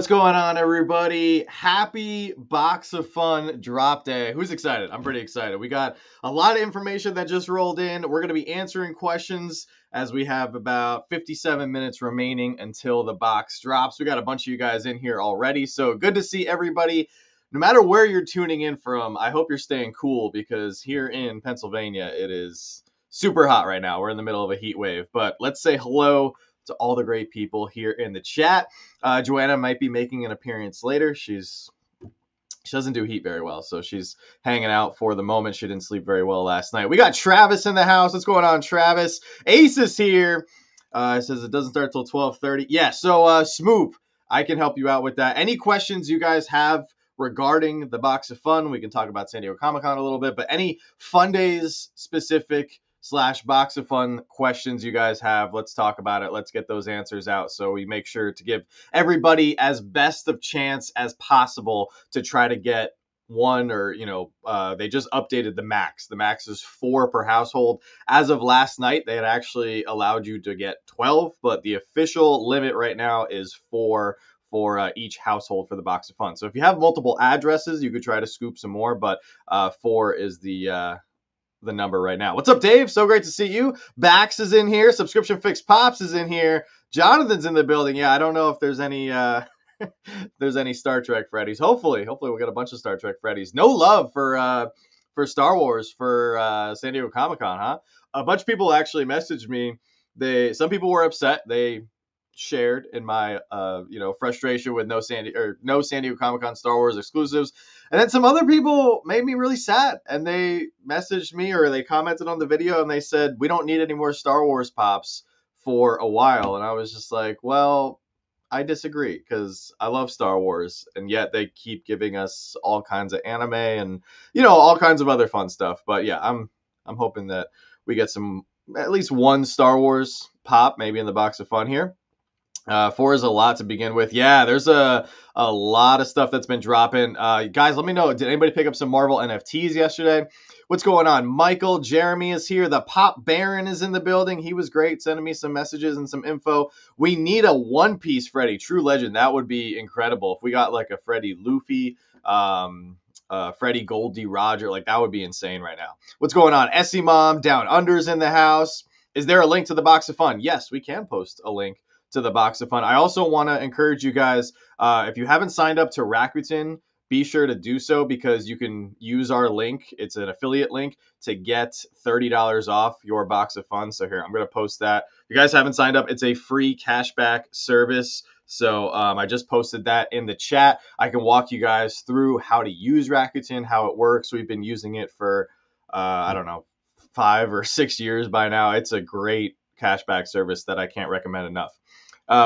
What's going on, everybody? Happy Box of Fun drop day. Who's excited? I'm pretty excited. We got a lot of information that just rolled in. We're going to be answering questions as we have about 57 minutes remaining until the box drops. We got a bunch of you guys in here already, so good to see everybody. No matter where you're tuning in from, I hope you're staying cool because here in Pennsylvania, it is super hot right now. We're in the middle of a heat wave, but let's say hello to all the great people here in the chat. Joana might be making an appearance later. She doesn't do heat very well, so she's hanging out for the moment. She didn't sleep very well last night. We got Travis in the house. What's going on, Travis? Ace is here. It says it doesn't start till 12:30. Yeah, so Smoop, I can help you out with that. Any questions you guys have regarding the Box of Fun, we can talk about San Diego Comic-Con a little bit, but any Fundays specific / Box of Fun questions you guys have, let's talk about it. Let's get those answers out so we make sure to give everybody as best of chance as possible to try to get one, or they just updated the max. The max is 4 per household. As of last night, they had actually allowed you to get 12, but the official limit right now is 4 for each household for the Box of Fun. So if you have multiple addresses, you could try to scoop some more, but 4 is the number right now. What's up, Dave? So great to see you. Bax is in here. Subscription Fix Pops is in here. Jonathan's in the building. Yeah, I don't know if there's any there's any Star Trek Freddies. Hopefully we'll get a bunch of Star Trek Freddies. No love for Star Wars for San Diego Comic-Con, huh? A bunch of people actually messaged me. Some people were upset. They shared in my frustration with no San Diego Comic-Con Star Wars exclusives. And then some other people made me really sad, and they messaged me or they commented on the video and they said, we don't need any more Star Wars pops for a while. And I was just like, well, I disagree, because I love Star Wars, and yet they keep giving us all kinds of anime and all kinds of other fun stuff. But yeah, I'm hoping that we get at least one Star Wars pop maybe in the Box of Fun here. 4 is a lot to begin with. Yeah, there's a lot of stuff that's been dropping. Guys, let me know. Did anybody pick up some Marvel NFTs yesterday? What's going on? Michael, Jeremy is here. The Pop Baron is in the building. He was great, sending me some messages and some info. We need a One Piece Freddy, True Legend. That would be incredible. If we got like a Freddy Luffy, Freddy Goldie Roger, like that would be insane right now. What's going on? Essie Mom, Down Under's in the house. Is there a link to the Box of Fun? Yes, we can post a link to the Box of Fun. I also want to encourage you guys, if you haven't signed up to Rakuten, be sure to do so, because you can use our link. It's an affiliate link to get $30 off your Box of Fun. So here, I'm going to post that. If you guys haven't signed up, it's a free cashback service. So I just posted that in the chat. I can walk you guys through how to use Rakuten, how it works. We've been using it for, 5 or 6 years by now. It's a great cashback service that I can't recommend enough.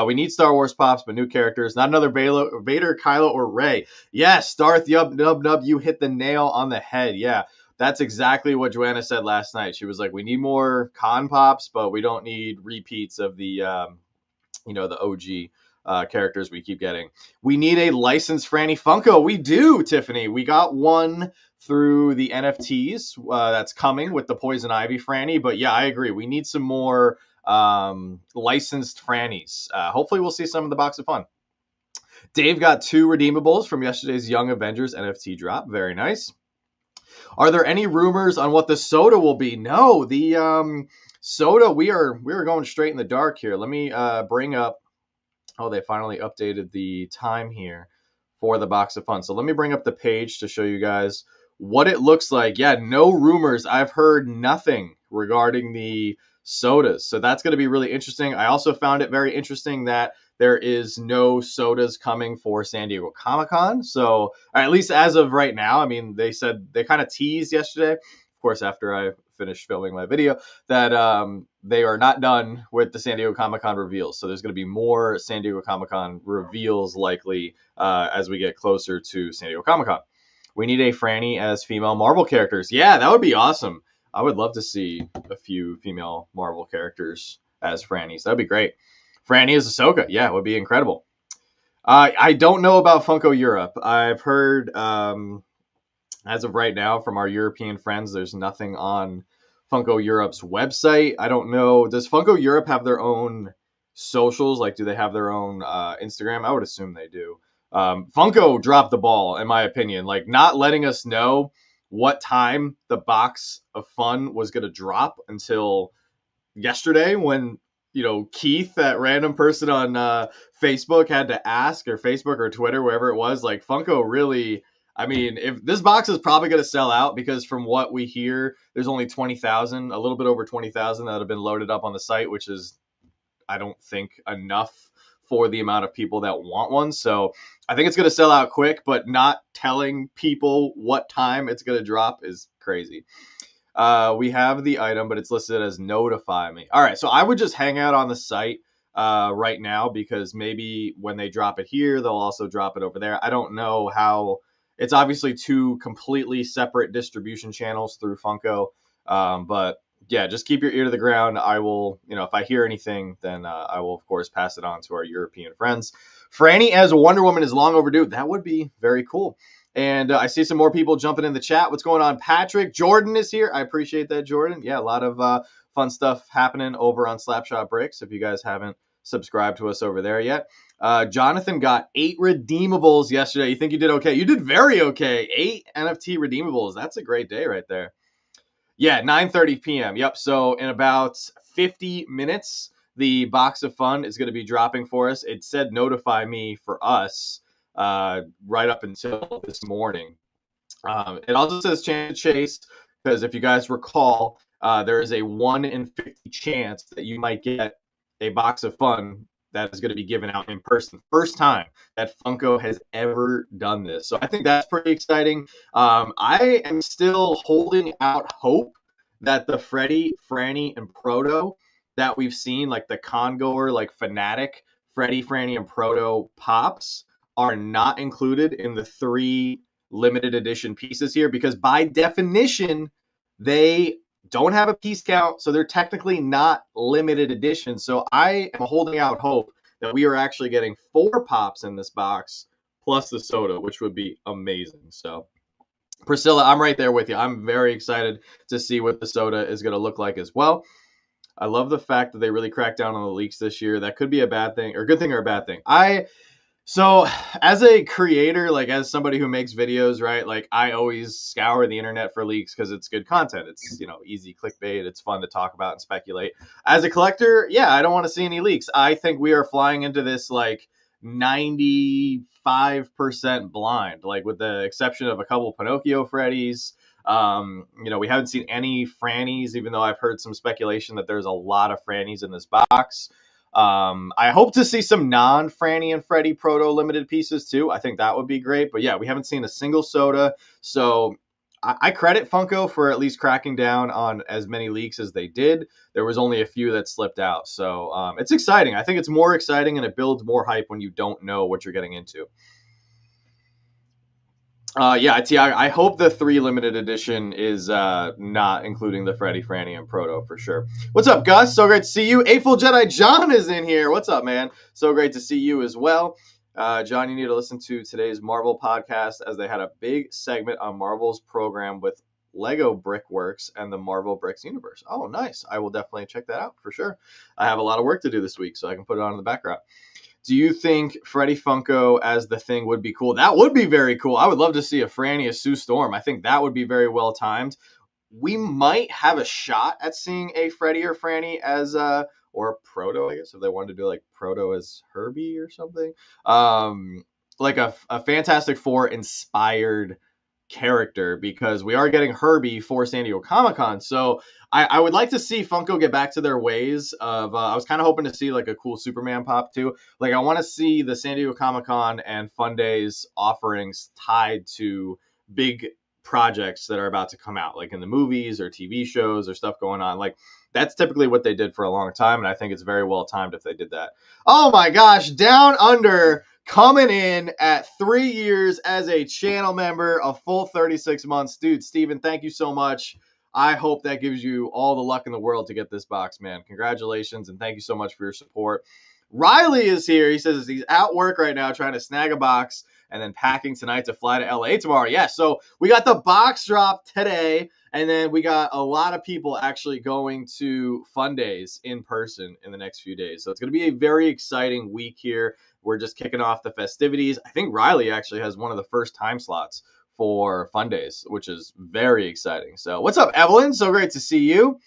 We need Star Wars pops, but new characters. Not another Vader, Kylo, or Rey. Yes, Darth Nub, you hit the nail on the head. Yeah, that's exactly what Joana said last night. She was like, we need more con pops, but we don't need repeats of the, the OG characters we keep getting. We need a licensed Franny Funko. We do, Tiffany. We got one through the NFTs that's coming with the Poison Ivy Franny. But yeah, I agree. We need some more licensed Frannies. Hopefully we'll see some in the Box of Fun. Dave got 2 redeemables from yesterday's Young Avengers NFT drop. Very nice. Are there any rumors on what the soda will be? No, the soda, we are going straight in the dark here. Let me bring up, they finally updated the time here for the Box of Fun. So let me bring up the page to show you guys what it looks like. Yeah, no rumors. I've heard nothing regarding the sodas. So that's going to be really interesting. I also found it very interesting that there is no sodas coming for San Diego Comic-Con. So at least as of right now, I mean, they said they kind of teased yesterday, of course, after I finished filming my video, that they are not done with the San Diego Comic-Con reveals. So there's going to be more San Diego Comic-Con reveals likely as we get closer to San Diego Comic-Con. We need a Franny as female Marvel characters. Yeah, that would be awesome. I would love to see a few female Marvel characters as Frannies. That'd be great. Franny as Ahsoka. Yeah, it would be incredible. I don't know about Funko Europe. I've heard, as of right now, from our European friends, there's nothing on Funko Europe's website. I don't know. Does Funko Europe have their own socials? Like, do they have their own Instagram? I would assume they do. Funko dropped the ball, in my opinion, like not letting us know what time the box of fun was going to drop until yesterday when Keith, that random person on Facebook, had to ask, or Facebook or Twitter, wherever it was. Like Funko really, I mean, if this box is probably going to sell out, because from what we hear, there's only 20,000, a little bit over 20,000 that have been loaded up on the site, which is, I don't think, enough for the amount of people that want one. So I think it's going to sell out quick, but not telling people what time it's going to drop is crazy. We have the item, but it's listed as notify me. All right, so I would just hang out on the site right now, because maybe when they drop it here, they'll also drop it over there. I don't know how. It's obviously two completely separate distribution channels through Funko, but yeah, just keep your ear to the ground. I will, if I hear anything, then I will, of course, pass it on to our European friends. Franny as Wonder Woman is long overdue. That would be very cool. And I see some more people jumping in the chat. What's going on, Patrick? Jordan is here. I appreciate that, Jordan. Yeah, a lot of fun stuff happening over on Slapshot Bricks, if you guys haven't subscribed to us over there yet. Jonathan got 8 redeemables yesterday. You think you did okay? You did very okay. 8 NFT redeemables. That's a great day right there. Yeah, 9:30 p.m. Yep. So in about 50 minutes, the box of fun is going to be dropping for us. It said notify me for us right up until this morning. It also says chance chase, because if you guys recall, there is a 1 in 50 chance that you might get a box of fun that is going to be given out in person. First time that Funko has ever done this. So I think that's pretty exciting. I am still holding out hope that the Freddy, Franny, and Proto that we've seen, like the Congoer, like Fanatic, Freddy, Franny, and Proto pops, are not included in the 3 limited edition pieces here, because by definition, they don't have a piece count, so they're technically not limited edition. So I am holding out hope that we are actually getting 4 pops in this box, plus the soda, which would be amazing. So Priscilla, I'm right there with you. I'm very excited to see what the soda is going to look like as well. I love the fact that they really cracked down on the leaks this year. That could be a bad thing, or a good thing, or a bad thing. So as a creator, like as somebody who makes videos, right, like I always scour the internet for leaks because it's good content. It's, easy clickbait. It's fun to talk about and speculate. As a collector, yeah, I don't want to see any leaks. I think we are flying into this like 95% blind, like with the exception of a couple Pinocchio Freddys. We haven't seen any Frannies, even though I've heard some speculation that there's a lot of Frannies in this box. I hope to see some non-Franny and Freddy Proto limited pieces too. I think that would be great. But yeah, we haven't seen a single soda. So I credit Funko for at least cracking down on as many leaks as they did. There was only a few that slipped out. So it's exciting. I think it's more exciting, and it builds more hype when you don't know what you're getting into. Yeah, Tiago, I hope the 3 limited edition is not including the Freddy, Franny, and Proto for sure. What's up, Gus? So great to see you. Eightful Jedi John is in here. What's up, man? So great to see you as well. John, you need to listen to today's Marvel podcast, as they had a big segment on Marvel's program with Lego Brickworks and the Marvel Bricks universe. Oh, nice. I will definitely check that out for sure. I have a lot of work to do this week, so I can put it on in the background. Do you think Freddy Funko as the Thing would be cool? That would be very cool. I would love to see a Franny as Sue Storm. I think that would be very well timed. We might have a shot at seeing a Freddy or Franny as or Proto, I guess, if they wanted to do like Proto as Herbie or something. Like a Fantastic Four inspired character, because we are getting Herbie for San Diego Comic-Con. So I would like to see Funko get back to their ways of I was kind of hoping to see like a cool Superman pop too. Like I want to see the San Diego Comic-Con and Fundays offerings tied to big projects that are about to come out, like in the movies or TV shows or stuff going on. Like that's typically what they did for a long time, and I think it's very well timed if they did that. Oh my gosh, Down Under coming in at 3 years as a channel member, a full 36 months. Dude, Steven, thank you so much. I hope that gives you all the luck in the world to get this box, man. Congratulations, and thank you so much for your support. Riley is here. He says he's at work right now trying to snag a box, and then packing tonight to fly to LA tomorrow. Yeah, so we got the box drop today, and then we got a lot of people actually going to Fundays in person in the next few days. So it's going to be a very exciting week here. We're just kicking off the festivities. I think Riley actually has one of the first time slots for Fundays, which is very exciting. So what's up, Evelyn? So great to see you.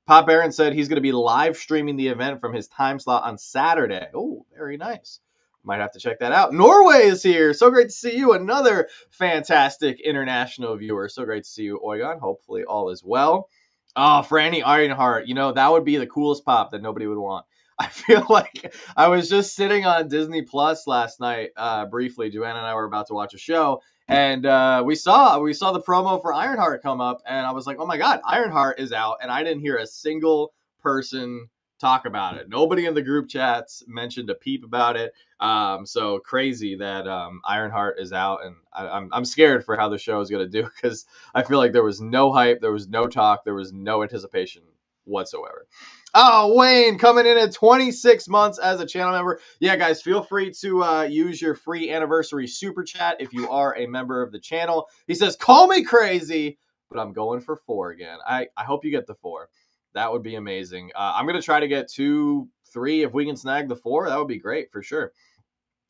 Pop Aaron said he's going to be live streaming the event from his time slot on Saturday. Oh, very nice. Might have to check that out. Norway is here. So great to see you. Another fantastic international viewer. So great to see you, Oigon. Hopefully all is well. Oh, Franny Ironheart. You know, that would be the coolest pop that nobody would want. I feel like I was just sitting on Disney Plus last night briefly. Joanna and I were about to watch a show, and we saw the promo for Ironheart come up, and I was like, oh my God, Ironheart is out, and I didn't hear a single person talk about it. Nobody in the group chats mentioned a peep about it. So crazy that Ironheart is out, and I'm scared for how the show is going to do, because I feel like there was no hype, there was no talk, there was no anticipation whatsoever. Oh, Wayne coming in at 26 months as a channel member. Yeah, guys, feel free to use your free anniversary super chat if you are a member of the channel. He says, call me crazy, but I'm going for 4 again. I hope you get the 4. That would be amazing. I'm going to try to get 2, 3. If we can snag the 4, that would be great for sure.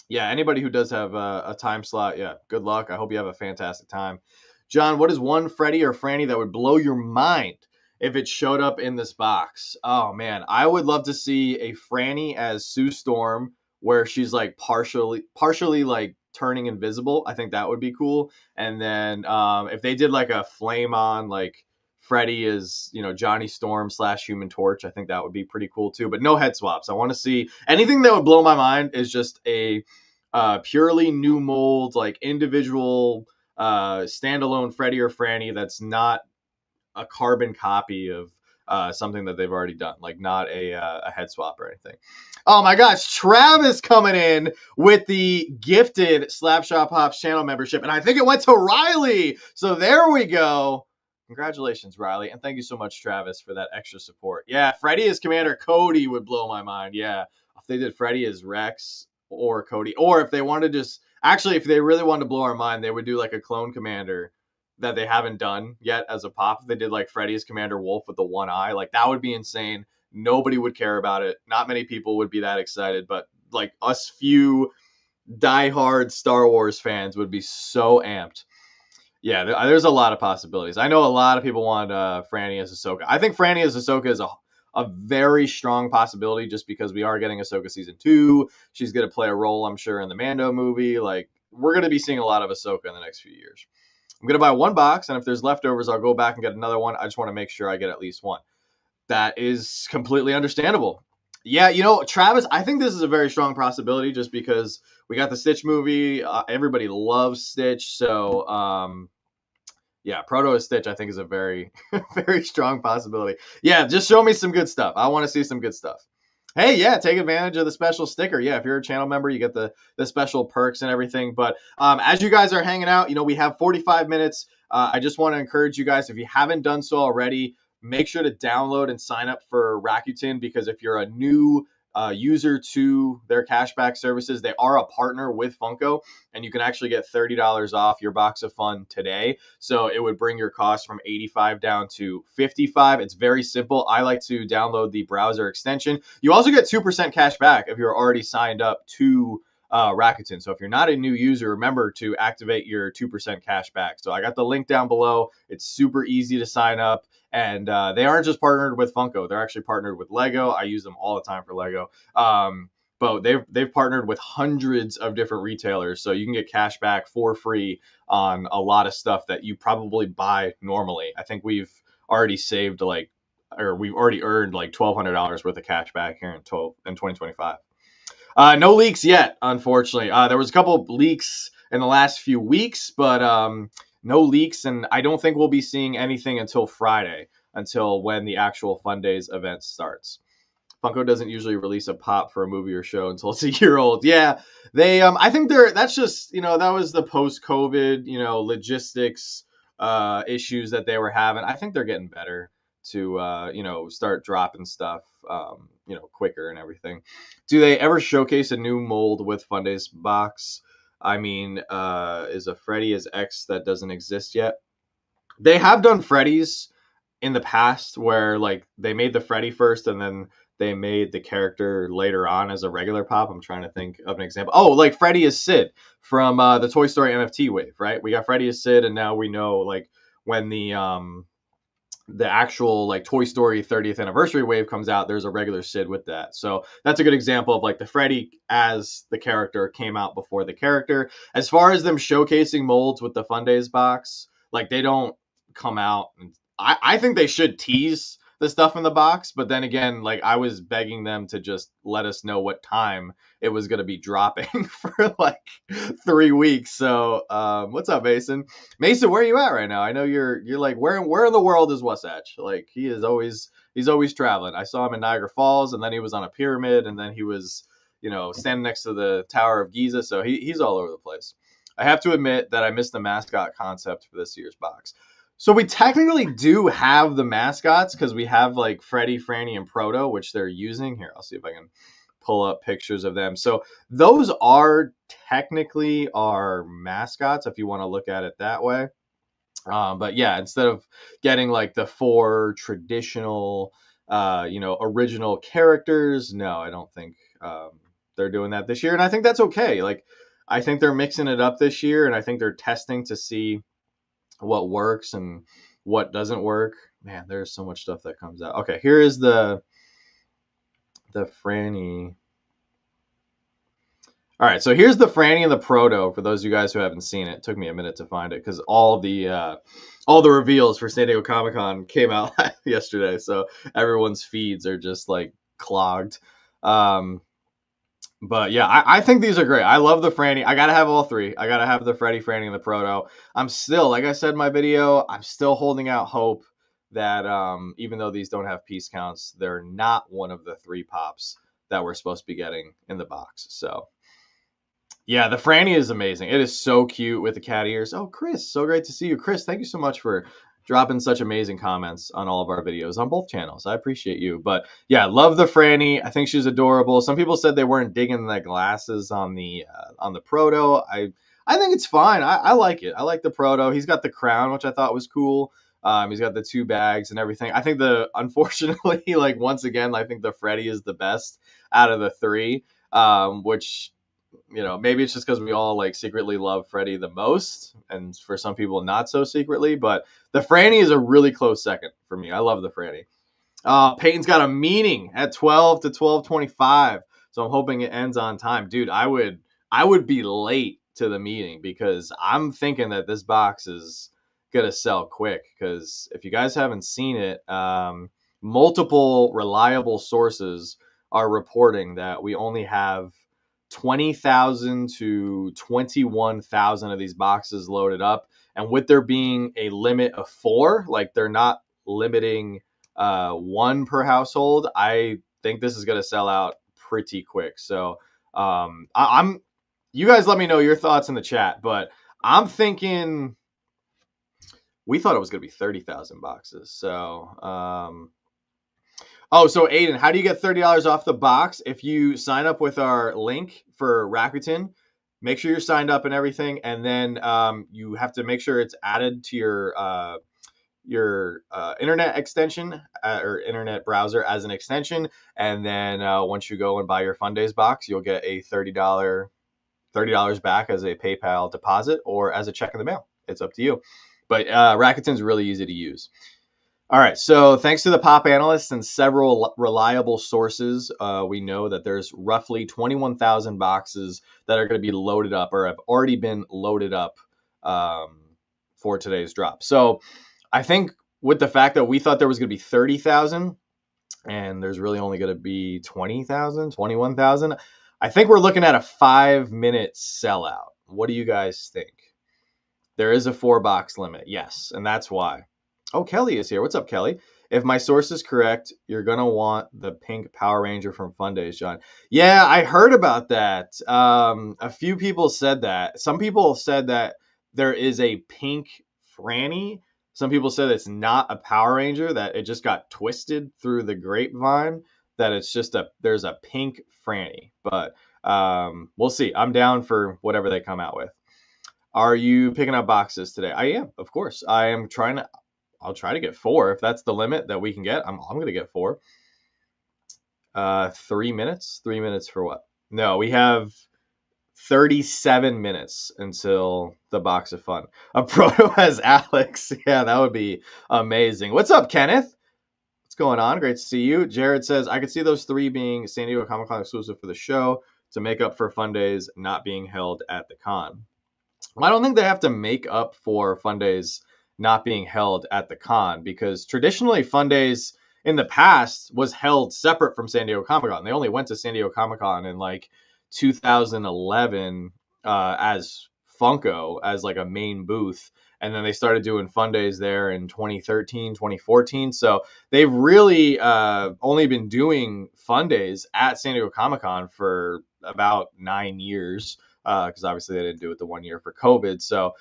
Yeah, anybody who does have a time slot, yeah, good luck. I hope you have a fantastic time. John, what is one Freddy or Franny that would blow your mind if it showed up in this box? Oh, man, I would love to see a Franny as Sue Storm, where she's like partially like turning invisible. I think that would be cool. And then if they did like a flame on, like Freddy is, Johnny Storm / Human Torch, I think that would be pretty cool too. But no head swaps. I want to see anything that would blow my mind is just a purely new mold, like individual standalone Freddy or Franny that's not a carbon copy of something that they've already done, like not a head swap or anything. Oh my gosh, Travis coming in with the gifted Slapshot Pops channel membership, and I think it went to Riley. So there we go. Congratulations, Riley, and thank you so much, Travis, for that extra support. Yeah, Freddy as Commander Cody would blow my mind. Yeah, if they did Freddy as Rex or Cody, or if they wanted to just actually, if they really wanted to blow our mind, they would do like a clone commander that they haven't done yet as a pop. If they did like Freddy's Commander Wolf with the one eye, like that would be insane. Nobody would care about it. Not many people would be that excited, but like us few diehard Star Wars fans would be so amped. Yeah, there's a lot of possibilities. I know a lot of people want Franny as Ahsoka. I think Franny as Ahsoka is a very strong possibility, just because we are getting Ahsoka season 2. She's going to play a role, I'm sure, in the Mando movie. Like, we're going to be seeing a lot of Ahsoka in the next few years. I'm going to buy 1 box, and if there's leftovers, I'll go back and get another one. I just want to make sure I get at least 1. That is completely understandable. Yeah, Travis, I think this is a very strong possibility, just because we got the Stitch movie. Everybody loves Stitch. So, yeah, Proto as Stitch, I think, is a very, very strong possibility. Yeah, just show me some good stuff. I want to see some good stuff. Hey, yeah, take advantage of the special sticker. Yeah, if you're a channel member, you get the special perks and everything. But as you guys are hanging out, we have 45 minutes. I just want to encourage you guys, if you haven't done so already, make sure to download and sign up for Rakuten, because if you're a new user to their cashback services, they are a partner with Funko, and you can actually get $30 off your box of fun today. So it would bring your cost from 85 down to 55. It's very simple. I like to download the browser extension. You also get 2% cash back if you're already signed up to Rakuten. So if you're not a new user, remember to activate your 2% cash back. So I got the link down below. It's super easy to sign up. And they aren't just partnered with Funko; they're actually partnered with Lego. I use them all the time for Lego. But they've partnered with hundreds of different retailers, so you can get cash back for free on a lot of stuff that you probably buy normally. I think we've already saved we've already earned like $1,200 worth of cash back here in 2025. No leaks yet, unfortunately. There was a couple of leaks in the last few weeks, but no leaks, and I don't think we'll be seeing anything until Friday, until when the actual Fundays event starts. Funko doesn't usually release a pop for a movie or show until it's a year old. Yeah, they I think that's just, that was the post-COVID, logistics issues that they were having. I think they're getting better to start dropping stuff quicker and everything. Do they ever showcase a new mold with Fundays box? I mean, is a Freddy as X that doesn't exist yet? They have done Freddy's in the past where like they made the Freddy first and then they made the character later on as a regular pop. I'm trying to think of an example. Oh, like Freddy is Sid from the Toy Story NFT wave, right? We got Freddy as Sid, and now we know like when the actual like Toy Story 30th anniversary wave comes out, there's a regular Sid with that. So that's a good example of like the Freddy as the character came out before the character. As far as them showcasing molds with the Fundays box, like they don't come out. And I think they should tease the stuff in the box, but then again, like I was begging them to just let us know what time it was going to be dropping for like 3 weeks. So what's up, Mason? Mason, where are you at right now? I know you're like where in the world is Wasatch? Like he's always traveling. I saw him in Niagara Falls, and then he was on a pyramid, and then he was standing next to the Tower of Giza. So he's all over the place. I have to admit that I missed the mascot concept for this year's box. So we technically do have the mascots because we have like Freddy, Franny, and Proto, which they're using here. I'll see if I can pull up pictures of them. So those are technically our mascots if you want to look at it that way. But yeah, instead of getting like the four traditional, original characters, no, I don't think they're doing that this year, and I think that's okay. Like, I think they're mixing it up this year, and I think they're testing to see what works and what doesn't work. Man, there's so much stuff that comes out. Okay, here is the Franny. All right, so here's the Franny and the Proto for those of you guys who haven't seen it. It took me a minute to find it because all the reveals for San Diego Comic Con came out yesterday, so everyone's feeds are just like clogged. But yeah, I think these are great. I love the Franny. I gotta have all three. I gotta have the Freddy, Franny, and the Proto. I'm still, like I said in my video, I'm still holding out hope that even though these don't have piece counts, they're not one of the three pops that we're supposed to be getting in the box. So yeah, the Franny is amazing. It is so cute with the cat ears. Oh, Chris, so great to see you. Chris, thank you so much for dropping such amazing comments on all of our videos on both channels. I appreciate you. But yeah, love the Franny. I think she's adorable. Some people said they weren't digging the glasses on the Proto. I think it's fine. I like it. I like the Proto. He's got the crown, which I thought was cool. He's got the two bags and everything. I think unfortunately, like once again, I think the Freddy is the best out of the three. Which maybe it's just because we all like secretly love Freddy the most, and for some people not so secretly. But the Franny is a really close second for me. I love the Franny. Peyton's got a meeting at 12 to 12:25, so I'm hoping it ends on time, dude. I would be late to the meeting because I'm thinking that this box is gonna sell quick. Because if you guys haven't seen it, multiple reliable sources are reporting that we only have 20,000 to 21,000 of these boxes loaded up. And with there being a limit of four, like they're not limiting one per household, I think this is going to sell out pretty quick. So I'm you guys let me know your thoughts in the chat, but I'm thinking we thought it was going to be 30,000 boxes. So oh, so Aiden, how do you get $30 off the box? If you sign up with our link for Rakuten, make sure you're signed up and everything, and then you have to make sure it's added to your internet extension or internet browser as an extension, and then once you go and buy your Fundays box, you'll get a $30 back as a PayPal deposit or as a check in the mail. It's up to you. But Rakuten's really easy to use. All right, so thanks to the pop analysts and several reliable sources, we know that there's roughly 21,000 boxes that are going to be loaded up or have already been loaded up for today's drop. So I think with the fact that we thought there was going to be 30,000 and there's really only going to be 20,000, 21,000, I think we're looking at a 5-minute sellout. What do you guys think? There is a 4-box limit, yes, and that's why. Oh, Kelly is here. What's up, Kelly? If my source is correct, you're going to want the pink Power Ranger from Fundays, John. Yeah, I heard about that. A few people said that. Some people said that there is a pink Franny. Some people said it's not a Power Ranger, that it just got twisted through the grapevine, that it's just there's a pink Franny. But We'll see. I'm down for whatever they come out with. Are you picking up boxes today? I am, of course. I am trying to. I'll try to get 4 if that's the limit that we can get. I'm gonna get 4. 3 minutes. 3 minutes for what? No, we have 37 minutes until the box of fun. A proto as Alex. Yeah, that would be amazing. What's up, Kenneth? What's going on? Great to see you. Jared says, I could see those 3 being San Diego Comic Con exclusive for the show to make up for Fundays not being held at the con. Well, I don't think they have to make up for Fundays not being held at the con because traditionally Fundays in the past was held separate from San Diego Comic Con. They only went to San Diego Comic Con in like 2011 as Funko as like a main booth. And then they started doing Fundays there in 2013, 2014. So they've really only been doing Fundays at San Diego Comic Con for about 9 years because obviously they didn't do it the 1 year for COVID. So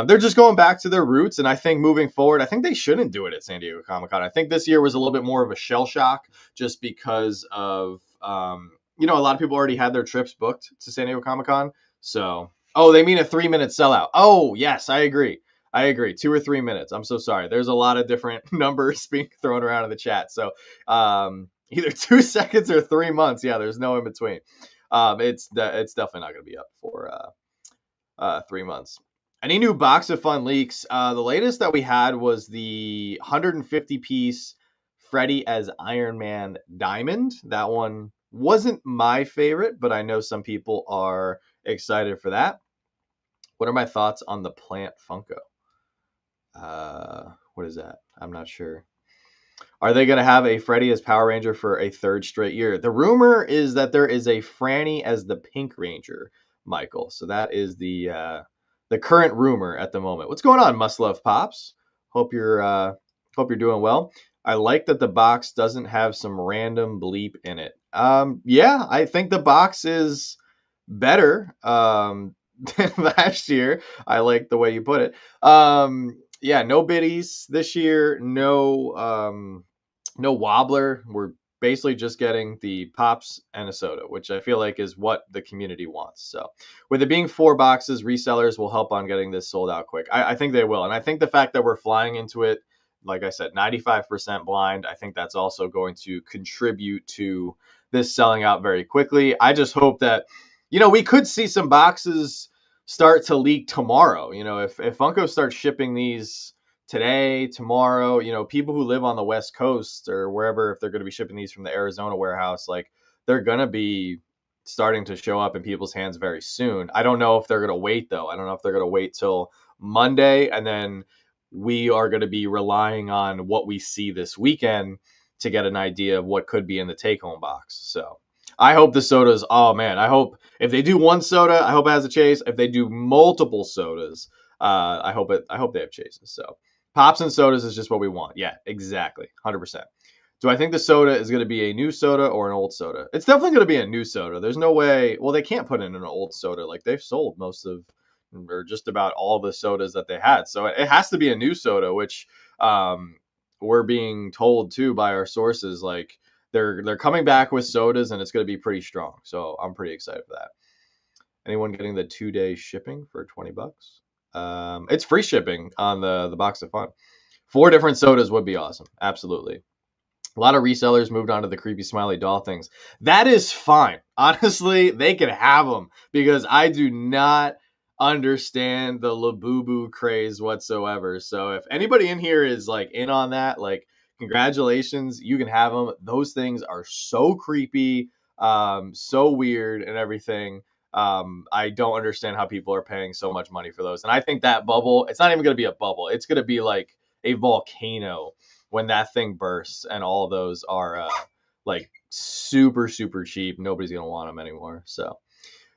they're just going back to their roots. And I think moving forward, I think they shouldn't do it at San Diego Comic Con. I think this year was a little bit more of a shell shock just because of, a lot of people already had their trips booked to San Diego Comic Con. So, oh, they mean a 3-minute sellout. Oh, yes, I agree. 2 or 3 minutes. I'm so sorry. There's a lot of different numbers being thrown around in the chat. So either 2 seconds or 3 months. Yeah, there's no in between. It's definitely not going to be up for 3 months. Any new box of fun leaks? The latest that we had was the 150 piece Freddy as Iron Man Diamond. That one wasn't my favorite, but I know some people are excited for that. What are my thoughts on the Plant Funko? What is that? I'm not sure. Are they going to have a Freddy as Power Ranger for a 3rd straight year? The rumor is that there is a Franny as the Pink Ranger, Michael. So that is the current rumor at the moment. What's going on, Must Love Pops? Hope you're doing well. I like that the box doesn't have some random bleep in it. Yeah, I think the box is better than last year. I like the way you put it. Yeah, no biddies this year. No wobbler. We're basically just getting the pops and a soda, which I feel like is what the community wants. So with it being 4 boxes, resellers will help on getting this sold out quick. I think they will. And I think the fact that we're flying into it, like I said, 95% blind, I think that's also going to contribute to this selling out very quickly. I just hope that, we could see some boxes start to leak tomorrow. If Funko starts shipping these today, tomorrow, people who live on the West Coast or wherever, if they're going to be shipping these from the Arizona warehouse, like they're going to be starting to show up in people's hands very soon. I don't know if they're going to wait though. I don't know if they're going to wait till Monday and then we are going to be relying on what we see this weekend to get an idea of what could be in the take home box. So I hope the sodas, oh man, I hope if they do one soda, I hope it has a chase. If they do multiple sodas, I hope they have chases. So pops and sodas is just what we want. Yeah, exactly. 100%. Do I think the soda is going to be a new soda or an old soda? It's definitely going to be a new soda. There's no way. Well, they can't put in an old soda. Like they've sold most of, or just about all the sodas that they had. So it has to be a new soda, which we're being told too by our sources. Like they're coming back with sodas and it's going to be pretty strong. So I'm pretty excited for that. Anyone getting the 2-day shipping for $20? It's free shipping on the box of fun. 4 different sodas would be awesome. Absolutely. A lot of resellers moved on to the creepy smiley doll things. That is fine. Honestly, they can have them because I do not understand the Labubu craze whatsoever. So if anybody in here is like in on that, like congratulations, you can have them. Those things are so creepy, so weird and everything. I don't understand how people are paying so much money for those. And I think that bubble, it's not even going to be a bubble. It's going to be like a volcano when that thing bursts and all of those are like super, super cheap. Nobody's going to want them anymore. So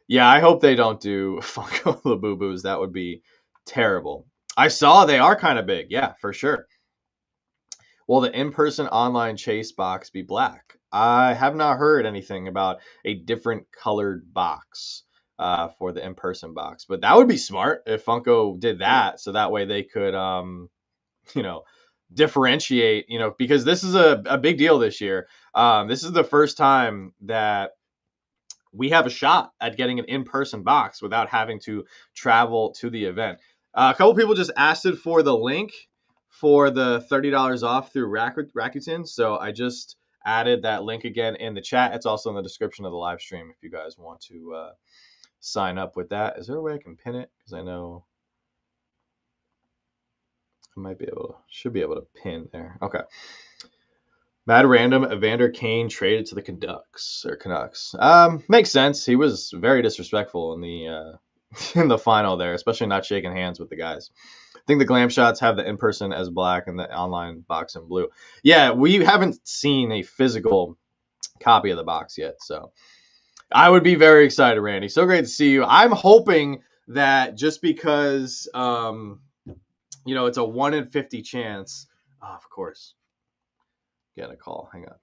yeah, I hope they don't do Funko Labubus. That would be terrible. I saw they are kind of big. Yeah, for sure. Will the in-person online chase box be black? I have not heard anything about a different colored box for the in-person box, but that would be smart if Funko did that, so that way they could, you know, differentiate, because this is a big deal this year. This is the first time that we have a shot at getting an in-person box without having to travel to the event. A couple people just asked it for the link for the $30 off through Rakuten. So I just added that link again in the chat. It's also in the description of the live stream if you guys want to sign up with that. Is there a way I can pin it? Because I know I might be able to, should be able to pin there. Okay. Mad random, Evander Kane traded to the Canucks. Makes sense. He was very disrespectful in the in the final there, especially not shaking hands with the guys. I think the glam shots have the in person as black and the online box in blue. Yeah, we haven't seen a physical copy of the box yet, so I would be very excited, Randy. So great to see you. I'm hoping that just because it's a 1 in 50 chance. Oh, of course. Get a call. Hang on.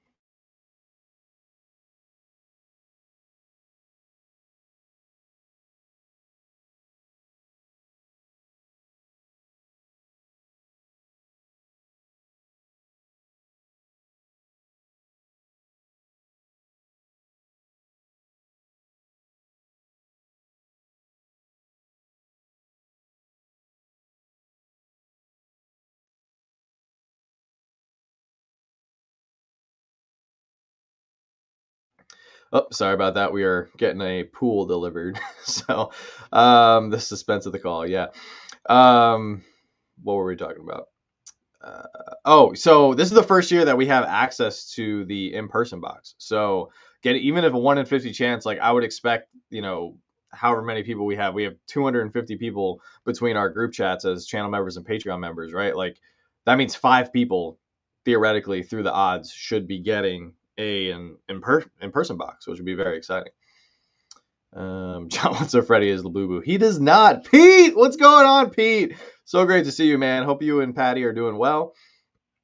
Oh, sorry about that. We are getting a pool delivered. So, the suspense of the call. Yeah. What were we talking about? So this is the first year that we have access to the in-person box. So get even if a 1 in 50 chance, like I would expect, however many people we have 250 people between our group chats as channel members and Patreon members, right? Like that means 5 people theoretically through the odds should be getting an in-person box, which would be very exciting. John wants a Freddy is Labubu. He does not. Pete, what's going on, Pete? So great to see you, man. Hope you and Patty are doing well.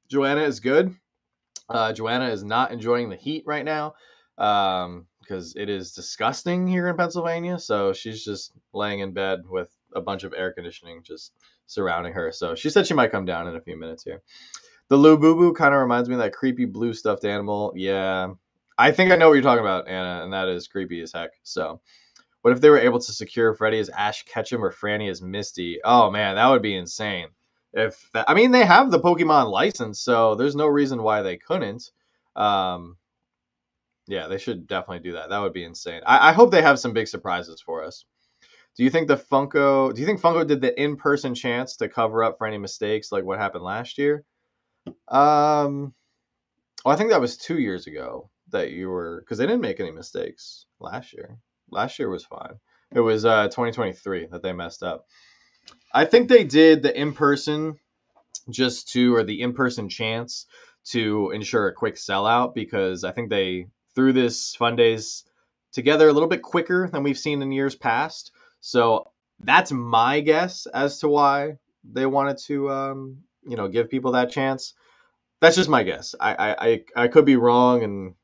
Joanna is good. Joanna is not enjoying the heat right now because it is disgusting here in Pennsylvania. So she's just laying in bed with a bunch of air conditioning just surrounding her. So she said she might come down in a few minutes here. The Lububu kind of reminds me of that creepy blue stuffed animal. Yeah, I think I know what you're talking about, Anna, and that is creepy as heck. So what if they were able to secure Freddy as Ash Ketchum or Franny as Misty? Oh man, that would be insane. I mean, they have the Pokemon license, so there's no reason why they couldn't. Um, yeah, they should definitely do that. That would be insane. I hope they have some big surprises for us. Do you think Funko did the in-person chance to cover up for any mistakes like what happened last year? Well, I think that was 2 years ago that you were because they didn't make any mistakes last year. Last year was fine. It was 2023 that they messed up. I think they did the in-person or the in-person chance to ensure a quick sellout because I think they threw this Fundays together a little bit quicker than we've seen in years past. So that's my guess as to why they wanted to, give people that chance. That's just my guess. I could be wrong, and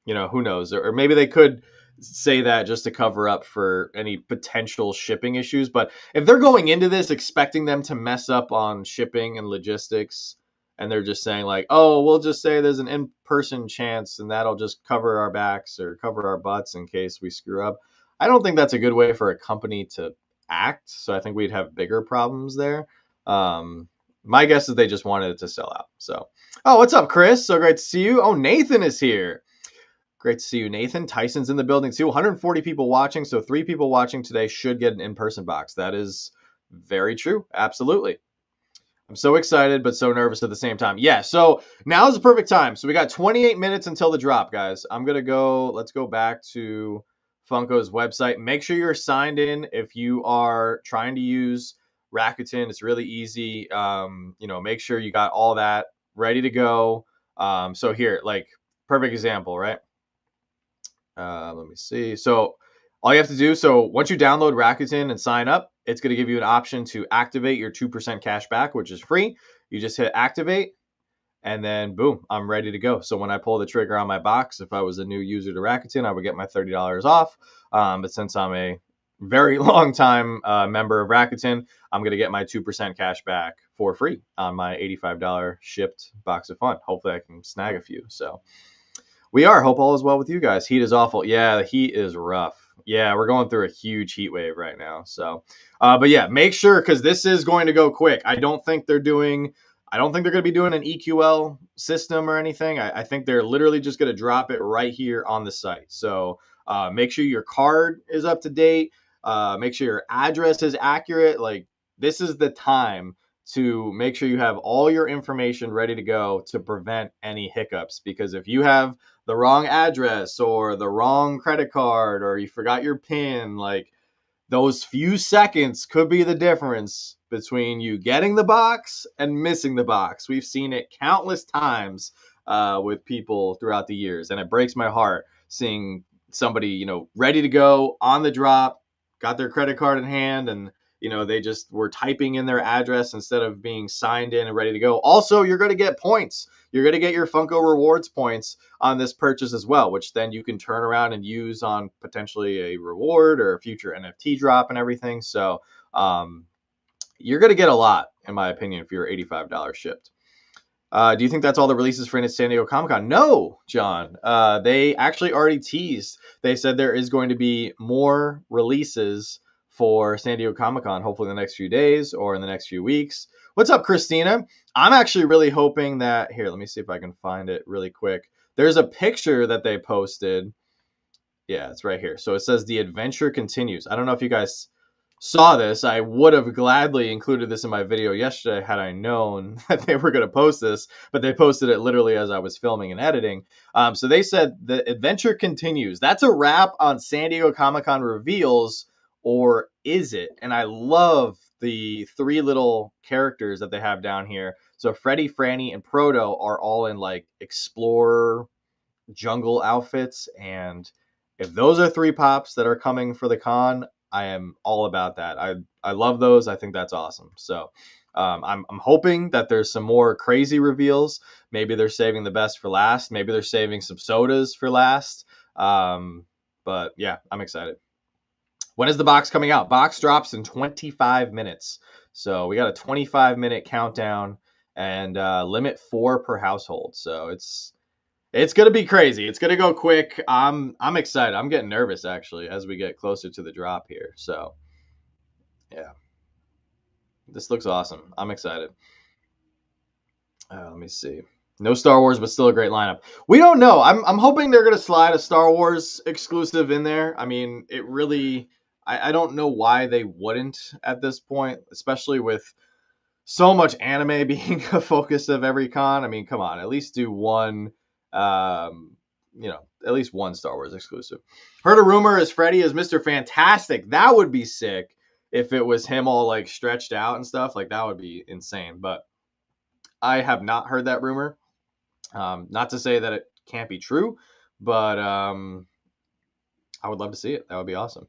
who knows? Or maybe they could say that just to cover up for any potential shipping issues. But if they're going into this expecting them to mess up on shipping and logistics, and they're just saying like, oh, we'll just say there's an in-person chance and that'll just cover our backs or cover our butts in case we screw up. I don't think that's a good way for a company to act. So I think we'd have bigger problems there. My guess is they just wanted it to sell out. So, oh, what's up, Chris? So great to see you. Oh, Nathan is here. Great to see you, Nathan. Tyson's in the building too. 140 people watching, so 3 people watching today should get an in-person box. That is very true. Absolutely. I'm so excited, but so nervous at the same time. Yeah, so now is the perfect time. So we got 28 minutes until the drop, guys. Let's go back to Funko's website. Make sure you're signed in if you are trying to use Rakuten. It's really easy. Make sure you got all that ready to go. So here, like, perfect example, right? Let me see. So all you have to do, once you download Rakuten and sign up, it's going to give you an option to activate your 2% cash back, which is free. You just hit activate and then boom, I'm ready to go. So when I pull the trigger on my box, if I was a new user to Rakuten, I would get my $30 off. But since I'm a very long time member of Rakuten, I'm going to get my 2% cash back for free on my $85 shipped box of fun. Hopefully I can snag a few. So We are. Hope all is well with you guys. Heat is awful. Yeah, the heat is rough. Yeah, we're going through a huge heat wave right now. So, but yeah, make sure because this is going to go quick. I don't think they're doing. I don't think they're going to be doing an EQL system or anything. I think they're literally just going to drop it right here on the site. So make sure your card is up to date. Make sure your address is accurate. Like this is the time to make sure you have all your information ready to go to prevent any hiccups. Because if you have the wrong address or the wrong credit card or you forgot your PIN, like those few seconds could be the difference between you getting the box and missing the box. We've seen it countless times with people throughout the years, and it breaks my heart seeing somebody, ready to go on the drop, got their credit card in hand, and they just were typing in their address instead of being signed in and ready to go. Also, you're going to get points. You're going to get your Funko rewards points on this purchase as well, which then you can turn around and use on potentially a reward or a future NFT drop and everything. So you're going to get a lot, in my opinion, for your $85 shipped. Do you think that's all the releases for San Diego Comic-Con? No, John. They actually already teased. They said there is going to be more releases for San Diego Comic-Con, hopefully in the next few days or in the next few weeks. What's up, Christina? I'm actually really hoping that... Here, let me see if I can find it really quick. There's a picture that they posted. Yeah, it's right here. So it says the adventure continues. I don't know if you guys saw this. I would have gladly included this in my video yesterday had I known that they were going to post this, but they posted it literally as I was filming and editing. So they said the adventure continues. That's a wrap on San Diego Comic-Con reveals, or is it? And I love the three little characters that they have down here. So Freddy, Franny, and Proto are all in like explorer jungle outfits, and if those are three pops that are coming for the con, I am all about that. I love those. I think that's awesome. So I'm hoping that there's some more crazy reveals. Maybe they're saving the best for last. Maybe they're saving some sodas for last. But yeah, I'm excited. When is the box coming out? Box drops in 25 minutes. So we got a 25-minute countdown and limit 4 per household. So it's gonna be crazy. It's gonna go quick. I'm excited. I'm getting nervous actually as we get closer to the drop here. So yeah, this looks awesome. I'm excited. Let me see. No Star Wars, but still a great lineup. We don't know. I'm hoping they're gonna slide a Star Wars exclusive in there. I mean, it really. I don't know why they wouldn't at this point, especially with so much anime being a focus of every con. I mean, come on, at least do one, at least one Star Wars exclusive. Heard a rumor as Freddy is Mr. Fantastic. That would be sick if it was him all like stretched out and stuff. Like that would be insane. But I have not heard that rumor. Not to say that it can't be true, but I would love to see it. That would be awesome.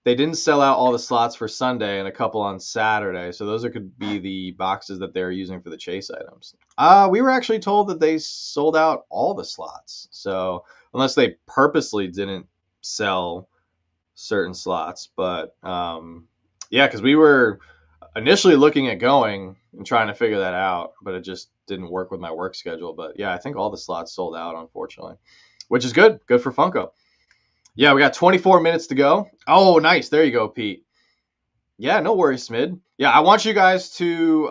They didn't sell out all the slots for Sunday and a couple on Saturday, so those could be the boxes that they're using for the chase items. We were actually told that they sold out all the slots, so unless they purposely didn't sell certain slots, but yeah, because we were initially looking at going and trying to figure that out, but it just didn't work with my work schedule. But yeah, I think all the slots sold out, unfortunately, which is good. Good for Funko. Yeah, we got 24 minutes to go. Oh, nice. There you go, Pete. Yeah, no worries, Smid. Yeah, I want you guys to,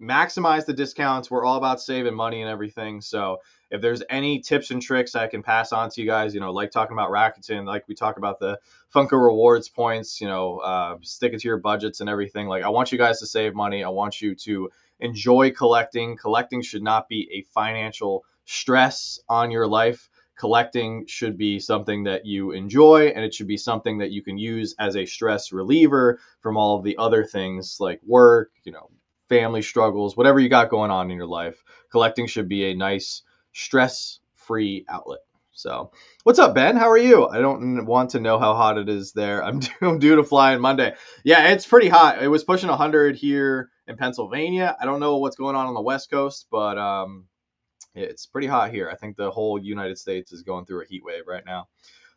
maximize the discounts. We're all about saving money and everything. So if there's any tips and tricks I can pass on to you guys, like talking about Rakuten, like we talk about the Funko rewards points, sticking to your budgets and everything. Like I want you guys to save money. I want you to enjoy collecting. Collecting should not be a financial stress on your life. Collecting should be something that you enjoy, and it should be something that you can use as a stress reliever from all of the other things like work, family struggles, whatever you got going on in your life. Collecting should be a nice stress-free outlet. So, what's up, Ben? How are you? I don't want to know how hot it is there. I'm due to fly on Monday. Yeah, it's pretty hot. It was pushing 100 here in Pennsylvania. I don't know what's going on the West Coast, but it's pretty hot here. I think the whole United States is going through a heat wave right now.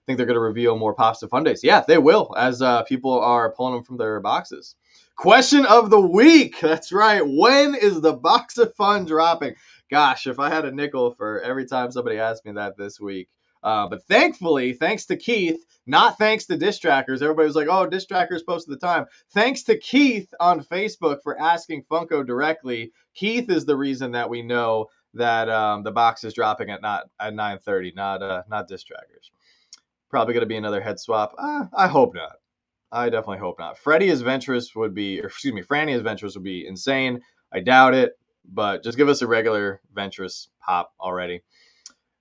think they're going to reveal more Pops to Fundays. Yeah, they will, as people are pulling them from their boxes. Question of the week. That's right. When is the Box of Fun dropping? Gosh, if I had a nickel for every time somebody asked me that this week. But thankfully, thanks to Keith, not thanks to Dish Trackers. Everybody was like, oh, Dish Trackers posted the time. Thanks to Keith on Facebook for asking Funko directly. Keith is the reason that we know that the box is dropping at 9:30, not Dish Trackers. Probably going to be another head swap. I hope not. I definitely hope not. Franny Adventurous would be insane. I doubt it, but just give us a regular Venturous pop already.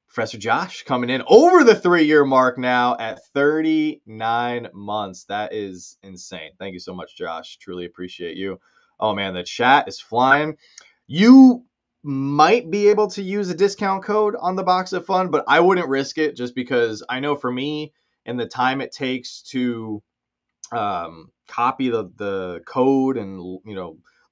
Professor Josh coming in over the 3-year mark now at 39 months. That is insane. Thank you so much, Josh. Truly appreciate you. Oh, man, the chat is flying. You might be able to use a discount code on the Box of Fun, but I wouldn't risk it just because I know for me and the time it takes to copy the code and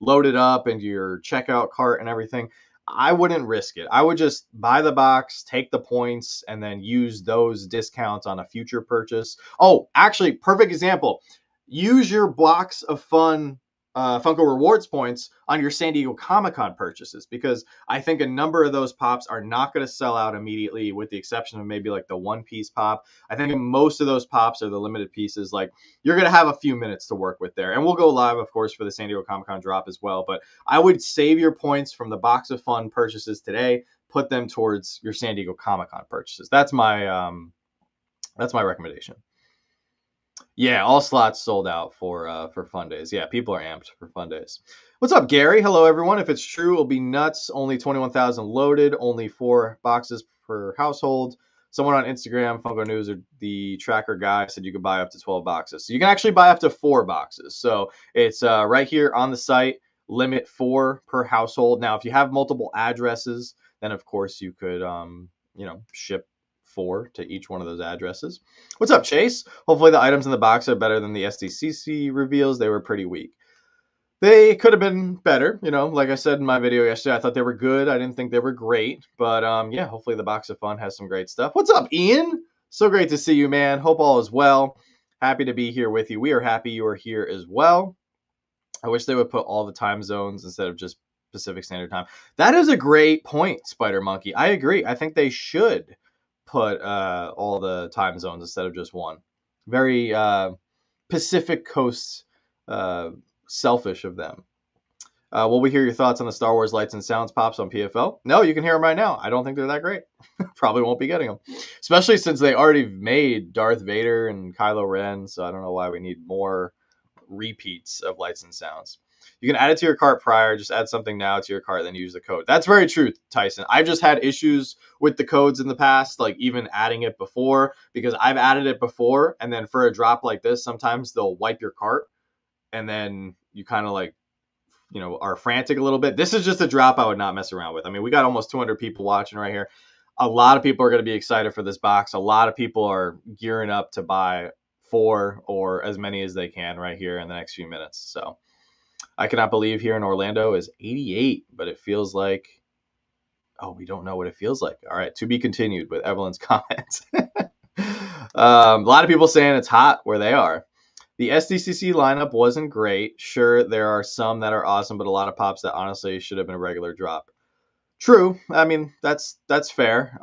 load it up into your checkout cart and everything, I wouldn't risk it. I would just buy the box, take the points, and then use those discounts on a future purchase. Oh, actually, perfect example. Use your Box of Fun Funko Rewards points on your San Diego Comic-Con purchases, because I think a number of those pops are not going to sell out immediately, with the exception of maybe like the one-piece pop. I think most of those pops are the limited pieces. Like, you're going to have a few minutes to work with there. And we'll go live, of course, for the San Diego Comic-Con drop as well. But I would save your points from the Box of Fun purchases today, put them towards your San Diego Comic-Con purchases. That's my recommendation. Yeah, all slots sold out for Fundays. Yeah, people are amped for Fundays. What's up, Gary? Hello, everyone. If it's true, it'll be nuts. Only 21,000 loaded. Only 4 boxes per household. Someone on Instagram, Funko News, or the tracker guy said you could buy up to 12 boxes. So you can actually buy up to 4 boxes. So it's right here on the site. Limit 4 per household. Now, if you have multiple addresses, then of course you could ship 4 to each one of those addresses. What's up, Chase? Hopefully the items in the box are better than the SDCC reveals. They were pretty weak. They could have been better, like I said in my video yesterday. I thought they were good. I didn't think they were great, but yeah, hopefully the Box of Fun has some great stuff. What's up, Ian? So great to see you, man. Hope all is well. Happy to be here with you. We are happy you are here as well. I wish they would put all the time zones instead of just Pacific Standard Time. That is a great point, Spider Monkey. I agree. I think they should put all the time zones instead of just one. Very Pacific Coast selfish of them. Will we hear your thoughts on the Star Wars Lights and Sounds pops on PFL? No, you can hear them right now. I don't think they're that great. Probably won't be getting them. Especially since they already made Darth Vader and Kylo Ren, so I don't know why we need more repeats of Lights and Sounds. You can add it to your cart prior. Just add something now to your cart, then use the code. That's very true, Tyson. I've just had issues with the codes in the past, like even adding it before, because I've added it before, and then for a drop like this, sometimes they'll wipe your cart, and then you kind of like, are frantic a little bit. This is just a drop I would not mess around with. I mean, we got almost 200 people watching right here. A lot of people are going to be excited for this box. A lot of people are gearing up to buy 4 or as many as they can right here in the next few minutes. So I cannot believe here in Orlando is 88, but it feels like, we don't know what it feels like. All right, to be continued with Evelyn's comments. A lot of people saying it's hot where they are. The SDCC lineup wasn't great. Sure, there are some that are awesome, but a lot of pops that honestly should have been a regular drop. True. I mean, that's fair.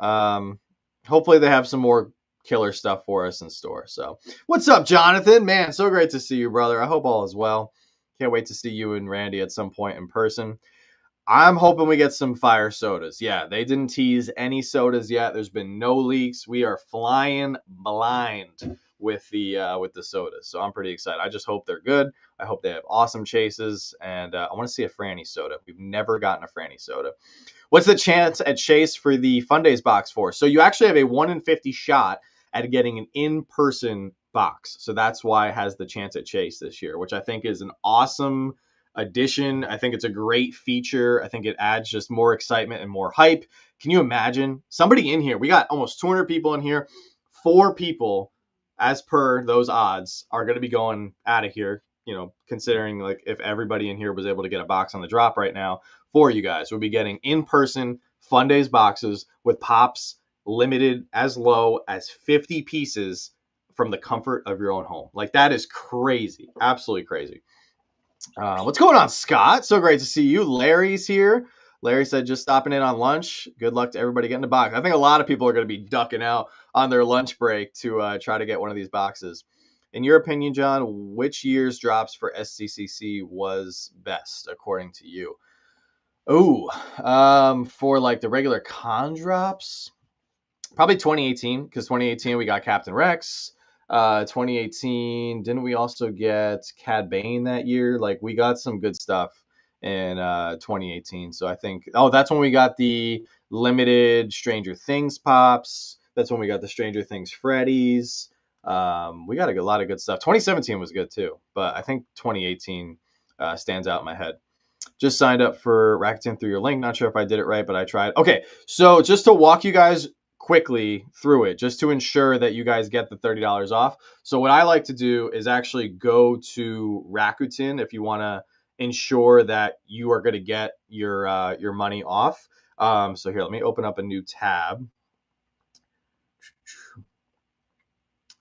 Hopefully they have some more killer stuff for us in store. So what's up, Jonathan? Man, so great to see you, brother. I hope all is well. Can't wait to see you and Randy at some point in person. I'm hoping we get some fire sodas. Yeah, they didn't tease any sodas yet. There's been no leaks. We are flying blind with the sodas. So I'm pretty excited. I just hope they're good. I hope they have awesome chases. And I want to see a Franny soda. We've never gotten a Franny soda. What's the chance at Chase for the Fundays box for? So you actually have a 1 in 50 shot at getting an in-person box. So that's why it has the chance at Chase this year, which I think is an awesome addition. I think it's a great feature. I think it adds just more excitement and more hype. Can you imagine somebody in here? We got almost 200 people in here. 4 people, as per those odds, are going to be going out of here, considering like if everybody in here was able to get a box on the drop right now for you guys, we'll be getting in-person Fundays boxes with pops limited as low as 50 pieces from the comfort of your own home. Like, that is crazy. Absolutely crazy. What's going on, Scott? So great to see you. Larry's here. Larry said just stopping in on lunch. Good luck to everybody getting the box. I think a lot of people are going to be ducking out on their lunch break to try to get one of these boxes. In your opinion, John, which year's drops for SCCC was best, according to you? Oh, for like the regular con drops, probably 2018, because 2018 we got Captain Rex. 2018, didn't we also get Cad Bane that year? Like, we got some good stuff in 2018. So I think, oh, that's when we got the limited Stranger Things pops. That's when we got the Stranger Things Freddy's. We got a lot of good stuff. 2017 was good too, but I think 2018 stands out in my head. Just signed up for Rakuten through your link. Not sure if I did it right, but I tried. Okay, so just to walk you guys quickly through it, just to ensure that you guys get the $30 off. So what I like to do is actually go to Rakuten if you want to ensure that you are going to get your money off. So here, let me open up a new tab.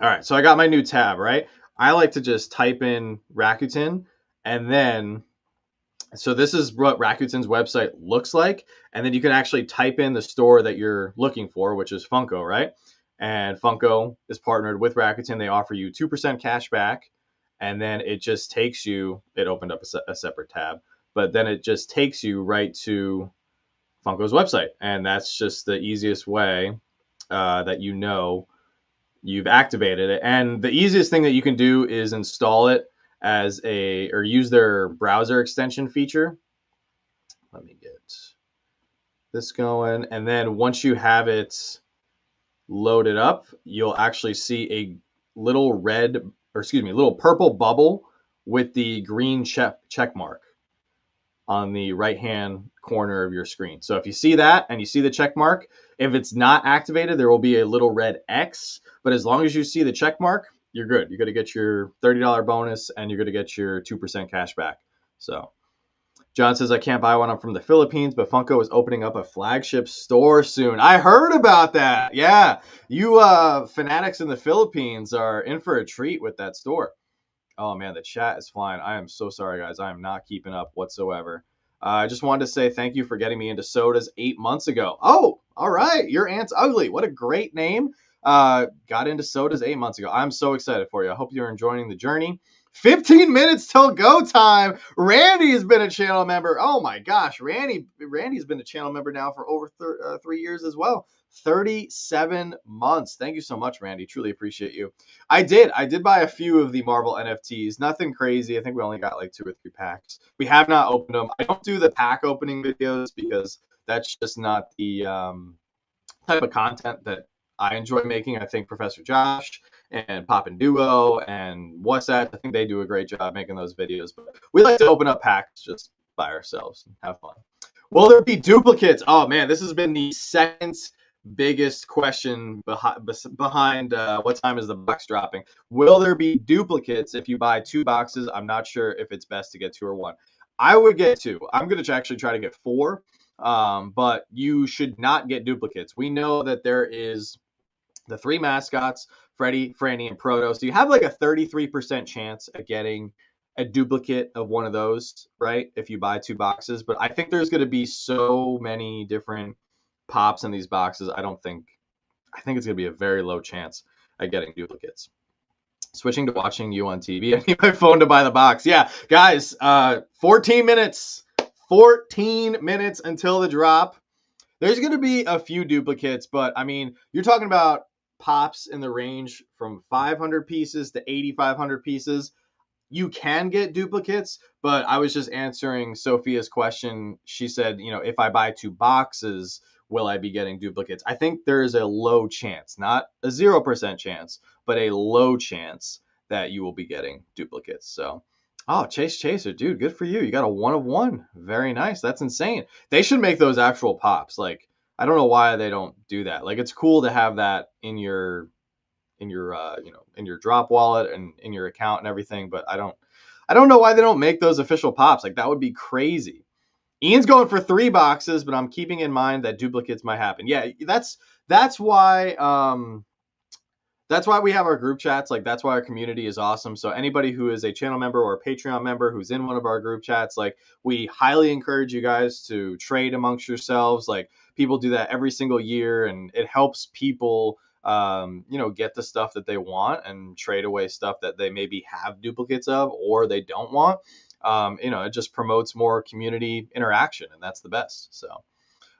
All right, so I got my new tab, right? I like to just type in Rakuten, and then so this is what Rakuten's website looks like. And then you can actually type in the store that you're looking for, which is Funko, right? And Funko is partnered with Rakuten. They offer you 2% cash back. And then it just takes you, it opened up a separate tab, but then it just takes you right to Funko's website. And that's just the easiest way that you know you've activated it. And the easiest thing that you can do is install it as or use their browser extension feature. Let me get this going. And then once you have it loaded up, you'll actually see a little little purple bubble with the green check mark on the right hand corner of your screen. So if you see that and you see the check mark, if it's not activated, there will be a little red X. But as long as you see the check mark, you're good. You're going to get your $30 bonus and you're going to get your 2% cash back. So John says, I can't buy one. I'm from the Philippines, but Funko is opening up a flagship store soon. I heard about that. Yeah. You fanatics in the Philippines are in for a treat with that store. Oh man, the chat is flying. I am so sorry, guys. I am not keeping up whatsoever. I just wanted to say thank you for getting me into sodas 8 months ago. Oh, all right. Your Aunt's Ugly. What a great name. Got into sodas 8 months ago. I'm so excited for you. I hope you're enjoying the journey. 15 minutes till go time. Randy has been a channel member. Oh my gosh, Randy's been a channel member now for over 3 years as well. 37 months. Thank you so much, Randy. Truly appreciate you. I did buy a few of the Marvel NFTs. Nothing crazy. I think we only got like 2 or 3 packs. We have not opened them. I don't do the pack opening videos because that's just not the type of content that I enjoy making. I think Professor Josh and Pop and Duo and What's That, I think they do a great job making those videos. But we like to open up packs just by ourselves and have fun. Will there be duplicates? Oh man, this has been the second biggest question behind what time is the box dropping. Will there be duplicates if you buy 2 boxes? I'm not sure if it's best to get 2 or 1. I would get 2. I'm going to actually try to get 4, but you should not get duplicates. We know that there is the 3 mascots, Freddy, Franny, and Proto. So you have like a 33% chance at getting a duplicate of one of those, right? If you buy 2 boxes. But I think there's going to be so many different pops in these boxes. I think it's going to be a very low chance at getting duplicates. Switching to watching you on TV. I need my phone to buy the box. Yeah, guys, 14 minutes. 14 minutes until the drop. There's going to be a few duplicates, but I mean, you're talking about pops in the range from 500 pieces to 8,500 pieces. You can get duplicates, but I was just answering Sophia's question. She said, if I buy 2 boxes, will I be getting duplicates? I think there is a low chance, not a 0% chance, but a low chance that you will be getting duplicates. So, oh, Chase Chaser, dude, good for you. You got a 1 of 1. Very nice. That's insane. They should make those actual pops. Like, I don't know why they don't do that. Like, it's cool to have that in your drop wallet and in your account and everything, but I don't know why they don't make those official pops. Like, that would be crazy. Ian's going for 3 boxes, but I'm keeping in mind that duplicates might happen. Yeah, that's that's why that's why we have our group chats. Like that's why our community is awesome. So anybody who is a channel member or a Patreon member who's in one of our group chats, like we highly encourage you guys to trade amongst yourselves. Like people do that every single year, and it helps people get the stuff that they want and trade away stuff that they maybe have duplicates of or they don't want. It just promotes more community interaction, and that's the best. So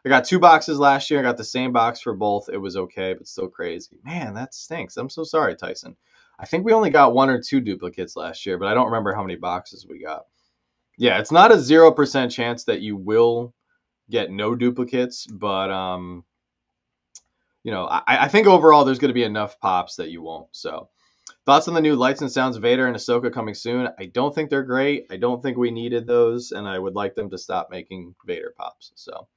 I got 2 boxes last year. I got the same box for both. It was okay, but still crazy. Man, that stinks. I'm so sorry, Tyson. I think we only got 1 or 2 duplicates last year, but I don't remember how many boxes we got. Yeah, it's not a 0% chance that you will get no duplicates, but I think overall there's going to be enough pops that you won't. So, thoughts on the new lights and sounds Vader and Ahsoka coming soon? I don't think they're great. I don't think we needed those, and I would like them to stop making Vader pops. So.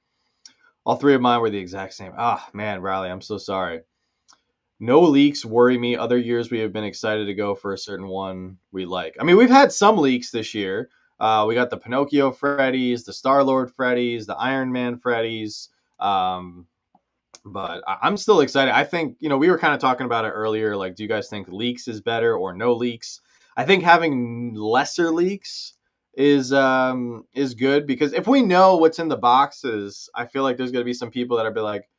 All 3 of mine were the exact same. Ah, man, Riley, I'm so sorry. No leaks worry me. Other years we have been excited to go for a certain one we like. I mean, we've had some leaks this year. We got the Pinocchio Freddies, the Star-Lord Freddies, the Iron Man Freddies. But I'm still excited. I think, we were kind of talking about it earlier. Like, do you guys think leaks is better or no leaks? I think having lesser leaks is good because if we know what's in the boxes, I feel like there's going to be some people that are be like,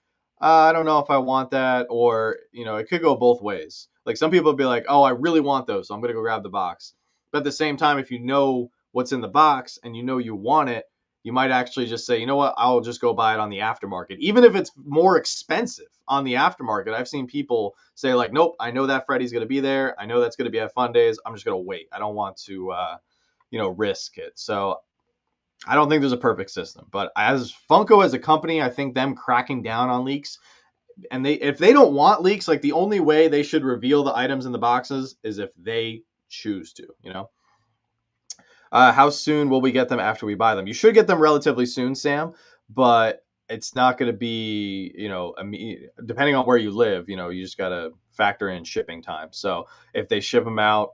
I don't know if I want that, or it could go both ways. Like some people would be like, oh, I really want those, so I'm going to go grab the box. But at the same time, if you know what's in the box and you want it, you might actually just say, you know what, I'll just go buy it on the aftermarket, even if it's more expensive on the aftermarket. I've seen people say like, nope, I know that Freddy's going to be there. I know that's going to be at Fundays. I'm just going to wait. I don't want to risk it. So I don't think there's a perfect system, but as Funko as a company, I think them cracking down on leaks, and if they don't want leaks, like the only way they should reveal the items in the boxes is if they choose to. How soon will we get them after we buy them? You should get them relatively soon, Sam, but it's not going to be, depending on where you live, you just got to factor in shipping time. So if they ship them out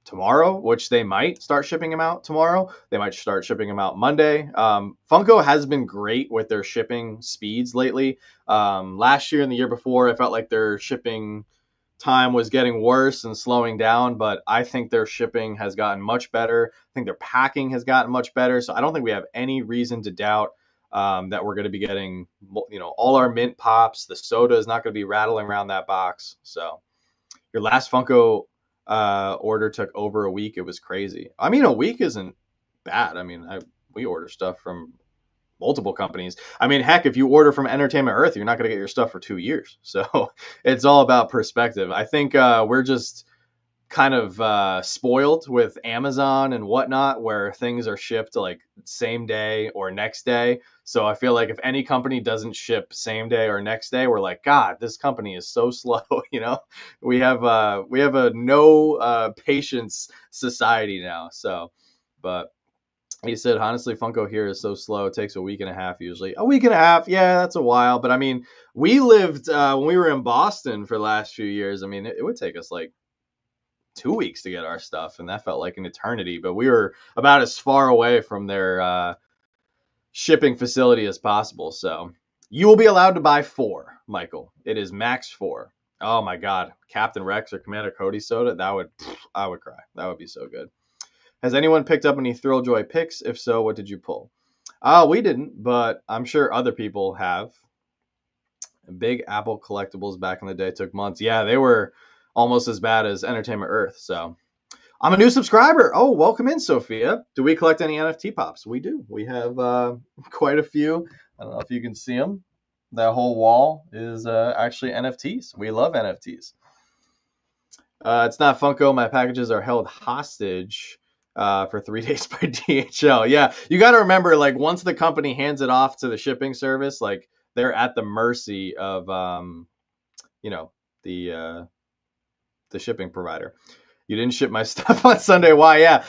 tomorrow, which they might start shipping them out tomorrow. They might start shipping them out Monday. Funko has been great with their shipping speeds lately. Last year and the year before, I felt like their shipping time was getting worse and slowing down, but I think their shipping has gotten much better. I think their packing has gotten much better. So I don't think we have any reason to doubt that we're going to be getting, all our mint pops. The soda is not going to be rattling around that box. So your last Funko order took over a week. It was crazy. I mean, a week isn't bad. I mean, we order stuff from multiple companies. I mean, heck, if you order from Entertainment Earth, you're not going to get your stuff for 2 years. So it's all about perspective. I think we're just kind of spoiled with Amazon and whatnot, where things are shipped like same day or next day. So I feel like if any company doesn't ship same day or next day, we're like, God, this company is so slow. We have a no patience society now. So, but he said, honestly, Funko here is so slow. It takes a week and a half usually. A week and a half, yeah, that's a while. But I mean, we lived when we were in Boston for the last few years. I mean, it would take us like 2 weeks to get our stuff, and that felt like an eternity. But we were about as far away from their shipping facility as possible. So you will be allowed to buy 4, Michael. It is max 4. Oh my God, Captain Rex or Commander Cody soda. I would cry. That would be so good. Has anyone picked up any Thrilljoy picks? If so, what did you pull? We didn't, but I'm sure other people have. Big Apple collectibles back in the day took months. Yeah, they were almost as bad as Entertainment Earth. So I'm a new subscriber. Oh, welcome in, Sophia. Do we collect any NFT pops? We do. We have quite a few. I don't know if you can see them. That whole wall is actually NFTs. We love NFTs. It's not Funko. My packages are held hostage for 3 days by DHL. Yeah, you got to remember, like once the company hands it off to the shipping service, like they're at the mercy of the shipping provider. You didn't ship my stuff on Sunday. Why? Yeah,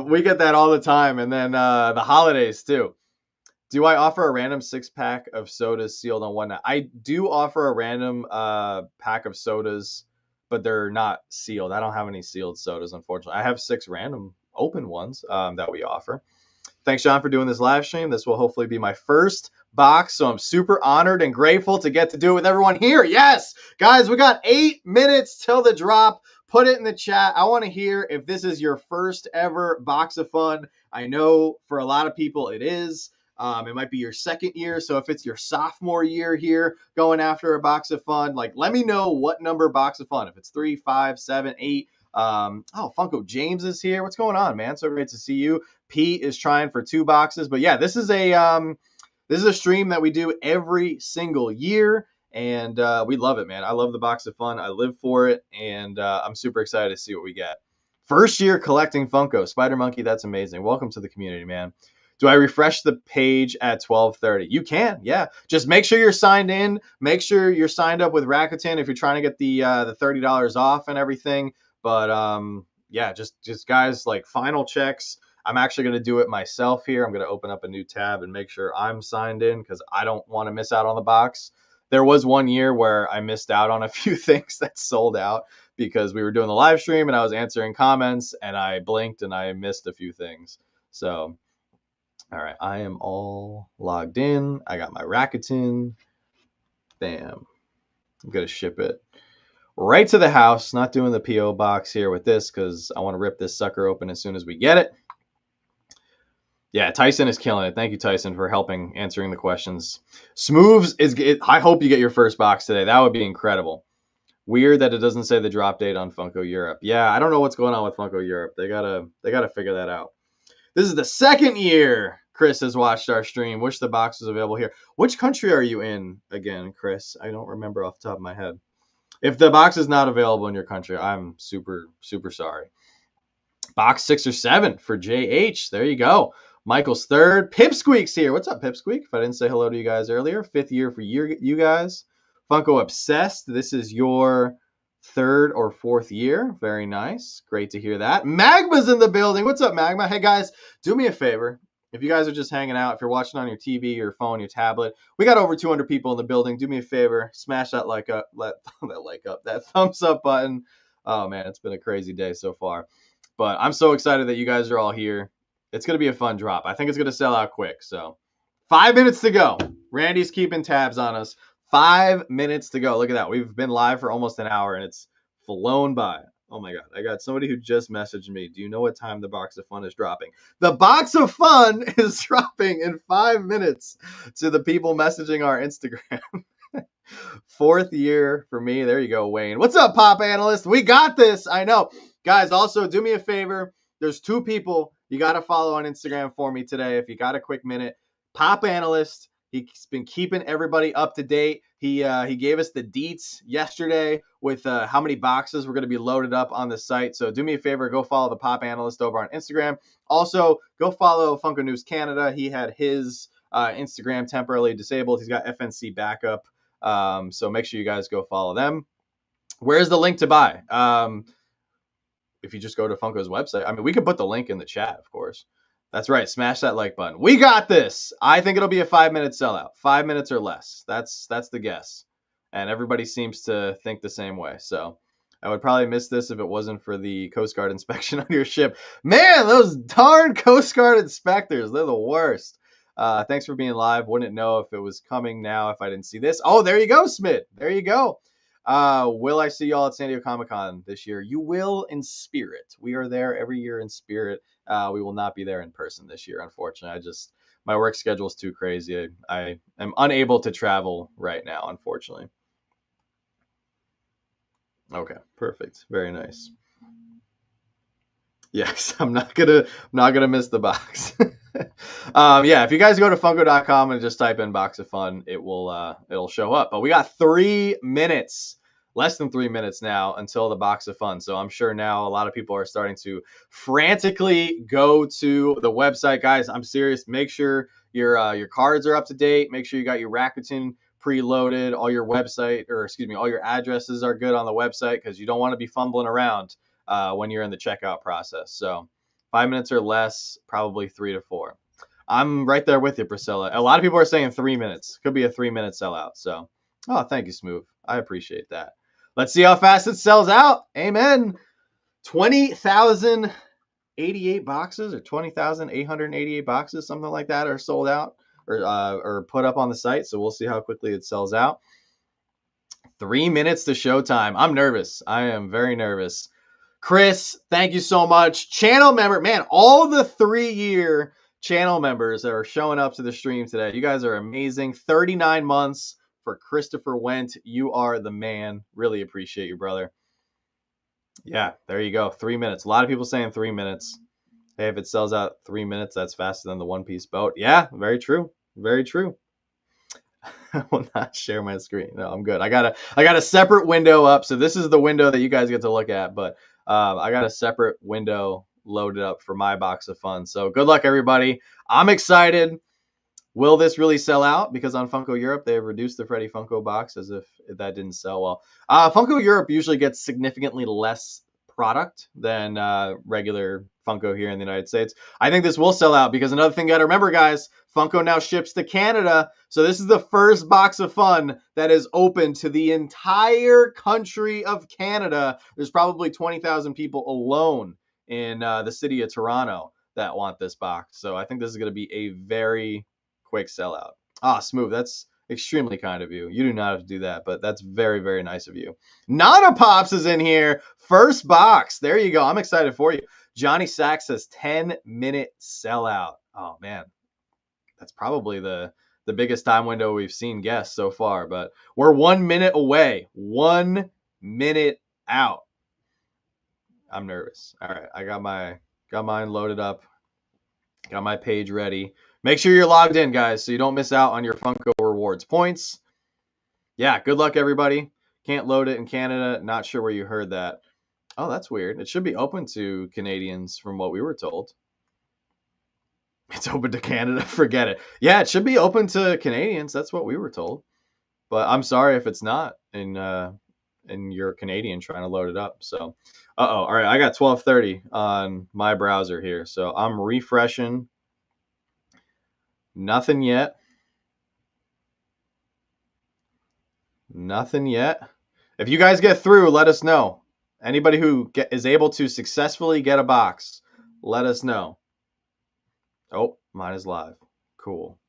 we get that all the time, and then the holidays too. Do I offer a random 6-pack of sodas sealed on one night? I do offer a random pack of sodas, but they're not sealed. I don't have any sealed sodas, unfortunately. I have 6 random open ones that we offer. Thanks, John, for doing this live stream. This will hopefully be my first box, so I'm super honored and grateful to get to do it with everyone here. Yes, guys, we got 8 minutes till the drop. Put it in the chat. I want to hear if this is your first ever box of fun. I know for a lot of people it is. It might be your second year. So if it's your sophomore year here going after a box of fun, like let me know what number box of fun. If it's 3, 5, 7, 8. Funko James is here. What's going on, man? So great to see you. Pete is trying for 2 boxes. But yeah, this is a stream that we do every single year. And we love it, man. I love the box of fun. I live for it. And I'm super excited to see what we get. First year collecting Funko. Spider Monkey, that's amazing. Welcome to the community, man. Do I refresh the page at 12:30? You can, yeah. Just make sure you're signed in. Make sure you're signed up with Rakuten if you're trying to get the $30 off and everything. But yeah, just guys, like final checks. I'm actually going to do it myself here. I'm going to open up a new tab and make sure I'm signed in because I don't want to miss out on the box. There was one year where I missed out on a few things that sold out because we were doing the live stream and I was answering comments and I blinked and I missed a few things. So, all right, I am all logged in. I got my Rakuten. Bam. I'm going to ship it right to the house. Not doing the P.O. box here with this because I want to rip this sucker open as soon as we get it. Yeah, Tyson is killing it. Thank you, Tyson, for helping answering the questions. Smooves I hope you get your first box today. That would be incredible. Weird that it doesn't say the drop date on Funko Europe. Yeah, I don't know what's going on with Funko Europe. They gotta figure that out. This is the second year Chris has watched our stream. Wish the box was available here. Which country are you in again, Chris? I don't remember off the top of my head. If the box is not available in your country, I'm super, super sorry. Box 6 or 7 for JH. There you go. Michael's third. Pipsqueak's here. What's up, Pipsqueak? If I didn't say hello to you guys earlier. 5th year for you guys. Funko Obsessed. This is your 3rd or 4th year. Very nice. Great to hear that. Magma's in the building. What's up, Magma? Hey, guys, do me a favor. If you guys are just hanging out, if you're watching on your TV, your phone, your tablet, we got over 200 people in the building. Do me a favor. Smash that like up, that thumbs up button. Oh, man, it's been a crazy day so far. But I'm so excited that you guys are all here. It's going to be a fun drop. I think it's going to sell out quick. So 5 minutes to go. Randy's keeping tabs on us. 5 minutes to go. Look at that. We've been live for almost an hour, and it's flown by. Oh, my God. I got somebody who just messaged me. Do you know what time the Box of Fun is dropping? The Box of Fun is dropping in 5 minutes to the people messaging our Instagram. 4th year for me. There you go, Wayne. What's up, Pop Analyst? We got this. I know. Guys, also do me a favor. There's 2 people you got to follow on Instagram for me today. If you got a quick minute, Pop Analyst. He's been keeping everybody up to date. He gave us the deets yesterday with how many boxes were going to be loaded up on the site. So do me a favor, go follow the Pop Analyst over on Instagram. Also, go follow Funko News Canada. He had his Instagram temporarily disabled. He's got FNC backup. So make sure you guys go follow them. Where's the link to buy? If you just go to Funko's website. I mean, we could put the link in the chat, of course. That's right. Smash that like button. We got this. I think it'll be a 5-minute sellout. 5 minutes or less. That's the guess. And everybody seems to think the same way. So I would probably miss this if it wasn't for the Coast Guard inspection on your ship. Man, those darn Coast Guard inspectors. They're the worst. Thanks for being live. Wouldn't know if it was coming now if I didn't see this. Oh, there you go, Smith. There you go. Will I see y'all at San Diego Comic-Con this year? You will in spirit. We are there every year in spirit. We will not be there in person this year, unfortunately. My work schedule is too crazy. I am unable to travel right now, unfortunately. Okay, perfect. Very nice. Yes, I'm not gonna miss the box. Yeah, if you guys go to Funko.com and just type in Box of Fun, it'll show up. But we got 3 minutes, less than 3 minutes now until the Box of Fun. So I'm sure now a lot of people are starting to frantically go to the website. Guys, I'm serious. Make sure your cards are up to date. Make sure you got your Rakuten preloaded. All your all your addresses are good on the website because you don't want to be fumbling around when you're in the checkout process. So 5 minutes or less, probably 3 to 4. I'm right there with you, Priscilla. A lot of people are saying 3 minutes. Could be a 3-minute sellout. So, thank you, Smooth. I appreciate that. Let's see how fast it sells out. Amen. 20,000 88 boxes or 20,888 boxes, something like that, are sold out or put up on the site. So we'll see how quickly it sells out. 3 minutes to showtime. I'm nervous. I am very nervous. Chris, thank you so much. Channel member, man, all the 3-year channel members that are showing up to the stream today. You guys are amazing. 39 months for Christopher Wendt. You are the man. Really appreciate you, brother. Yeah, there you go. 3 minutes. A lot of people saying 3 minutes. Hey, if it sells out 3 minutes, that's faster than the One Piece boat. Yeah, very true. Very true. I will not share my screen. No, I'm good. I got a separate window up. So this is the window that you guys get to look at, but I got a separate window loaded up for my box of fun. So good luck, everybody. I'm excited. Will this really sell out? Because on Funko Europe, they have reduced the Freddy Funko box as if that didn't sell well. Funko Europe usually gets significantly less product than regular Funko here in the United States. I think this will sell out because another thing you got to remember, guys, Funko now ships to Canada. So this is the first box of fun that is open to the entire country of Canada. There's probably 20,000 people alone in the city of Toronto that want this box. So I think this is going to be a very quick sellout. Ah, Smooth, that's extremely kind of you. You do not have to do that, but that's very, very nice of you. Nana Pops is in here. First box. There you go. I'm excited for you. Johnny Sachs says 10-minute sellout. Oh, man. That's probably the biggest time window we've seen guests so far, but we're 1 minute away. 1 minute out. I'm nervous. All right, I got mine loaded up. Got my page ready. Make sure you're logged in, guys, so you don't miss out on your Funko rewards points. Yeah, good luck, everybody. Can't load it in Canada. Not sure where you heard that. Oh, that's weird. It should be open to Canadians from what we were told. It's open to Canada. Forget it. Yeah, it should be open to Canadians. That's what we were told. But I'm sorry if it's not, and you're Canadian trying to load it up. So, all right. I got 12:30 on my browser here, so I'm refreshing. Nothing yet. Nothing yet. If you guys get through, let us know. Anybody who is able to successfully get a box, let us know. Oh, mine is live. Cool.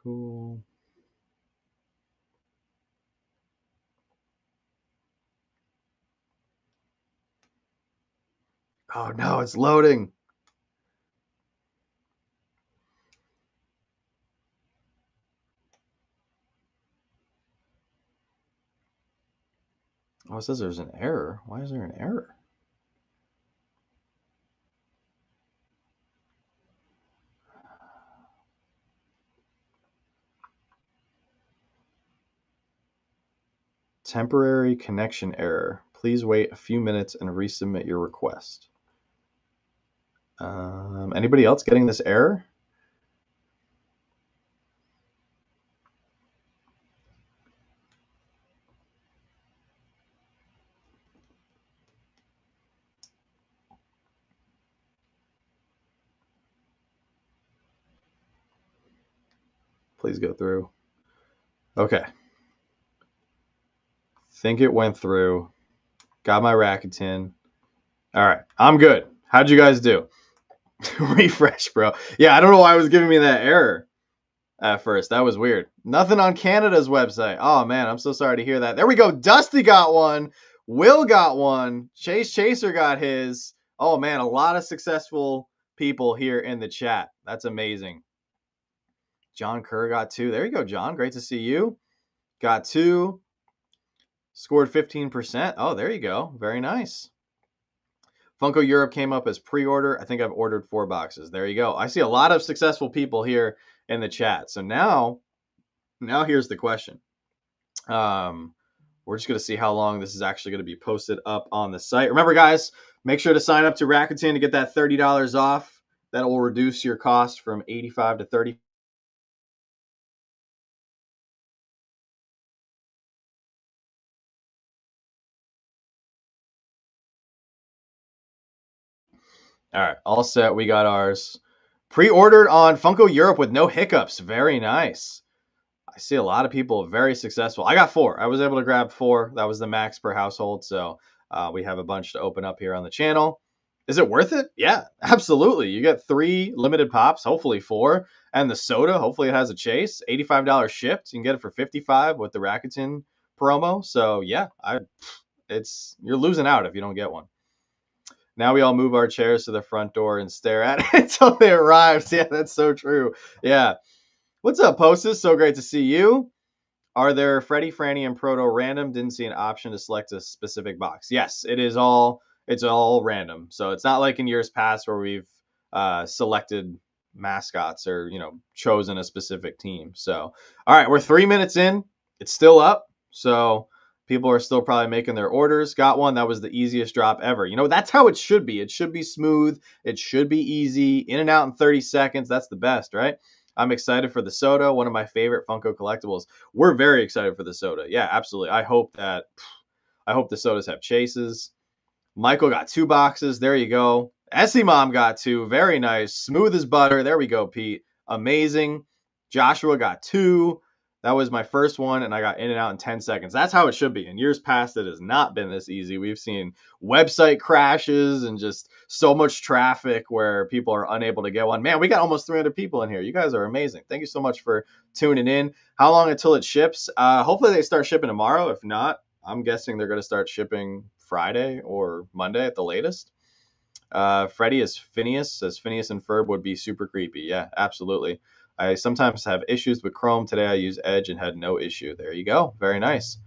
Cool. Oh no, it's loading. Oh, it says there's an error. Why is there an error? Temporary connection error. Please wait a few minutes and resubmit your request. Anybody else getting this error? Please go through. Okay. Think it went through. Got my Rakuten. All right. I'm good. How'd you guys do? Refresh, bro. Yeah, I don't know why it was giving me that error at first. That was weird. Nothing on Canada's website. Oh, man. I'm so sorry to hear that. There we go. Dusty got one. Will got one. Chase Chaser got his. Oh, man. A lot of successful people here in the chat. That's amazing. John Kerr got two. There you go, John. Great to see you. Got two. Scored 15%. Oh, there you go. Very nice. Funko Europe came up as pre-order. I think I've ordered 4 boxes. There you go. I see a lot of successful people here in the chat. So now here's the question. We're just going to see how long this is actually going to be posted up on the site. Remember, guys, make sure to sign up to Rakuten to get that $30 off. That will reduce your cost from $85 to $30. All right, all set. We got ours. Pre-ordered on Funko Europe with no hiccups. Very nice. I see a lot of people very successful. I got 4. I was able to grab 4. That was the max per household. So we have a bunch to open up here on the channel. Is it worth it? Yeah, absolutely. You get 3 limited pops, hopefully 4, and the soda. Hopefully it has a chase. $85 shipped. You can get it for $55 with the Rakuten promo. So yeah, you're losing out if you don't get one. Now we all move our chairs to the front door and stare at it until it arrives. Yeah, that's so true. Yeah. What's up, Postus? So great to see you. Are there Freddy, Franny, and Proto random? Didn't see an option to select a specific box. Yes, it's all random. So it's not like in years past where we've selected mascots or chosen a specific team. So all right, we're 3 minutes in. It's still up. So people are still probably making their orders. Got one. That was the easiest drop ever. That's how it should be. It should be smooth. It should be easy. In and out in 30 seconds. That's the best, right? I'm excited for the soda, one of my favorite Funko collectibles. We're very excited for the soda. Yeah, absolutely. I hope the sodas have chases. Michael got 2 boxes. There you go. Essie Mom got 2. Very nice. Smooth as butter. There we go, Pete. Amazing. Joshua got 2. That was my first one, and I got in and out in 10 seconds. That's how it should be. In years past, it has not been this easy. We've seen website crashes and just so much traffic where people are unable to get one. Man, we got almost 300 people in here. You guys are amazing. Thank you so much for tuning in. How long until it ships? Hopefully they start shipping tomorrow. If not, I'm guessing they're going to start shipping Friday or Monday at the latest. Freddy is Phineas, says Phineas and Ferb would be super creepy. Yeah, absolutely. I sometimes have issues with Chrome. Today I use Edge and had no issue. There you go. Very nice.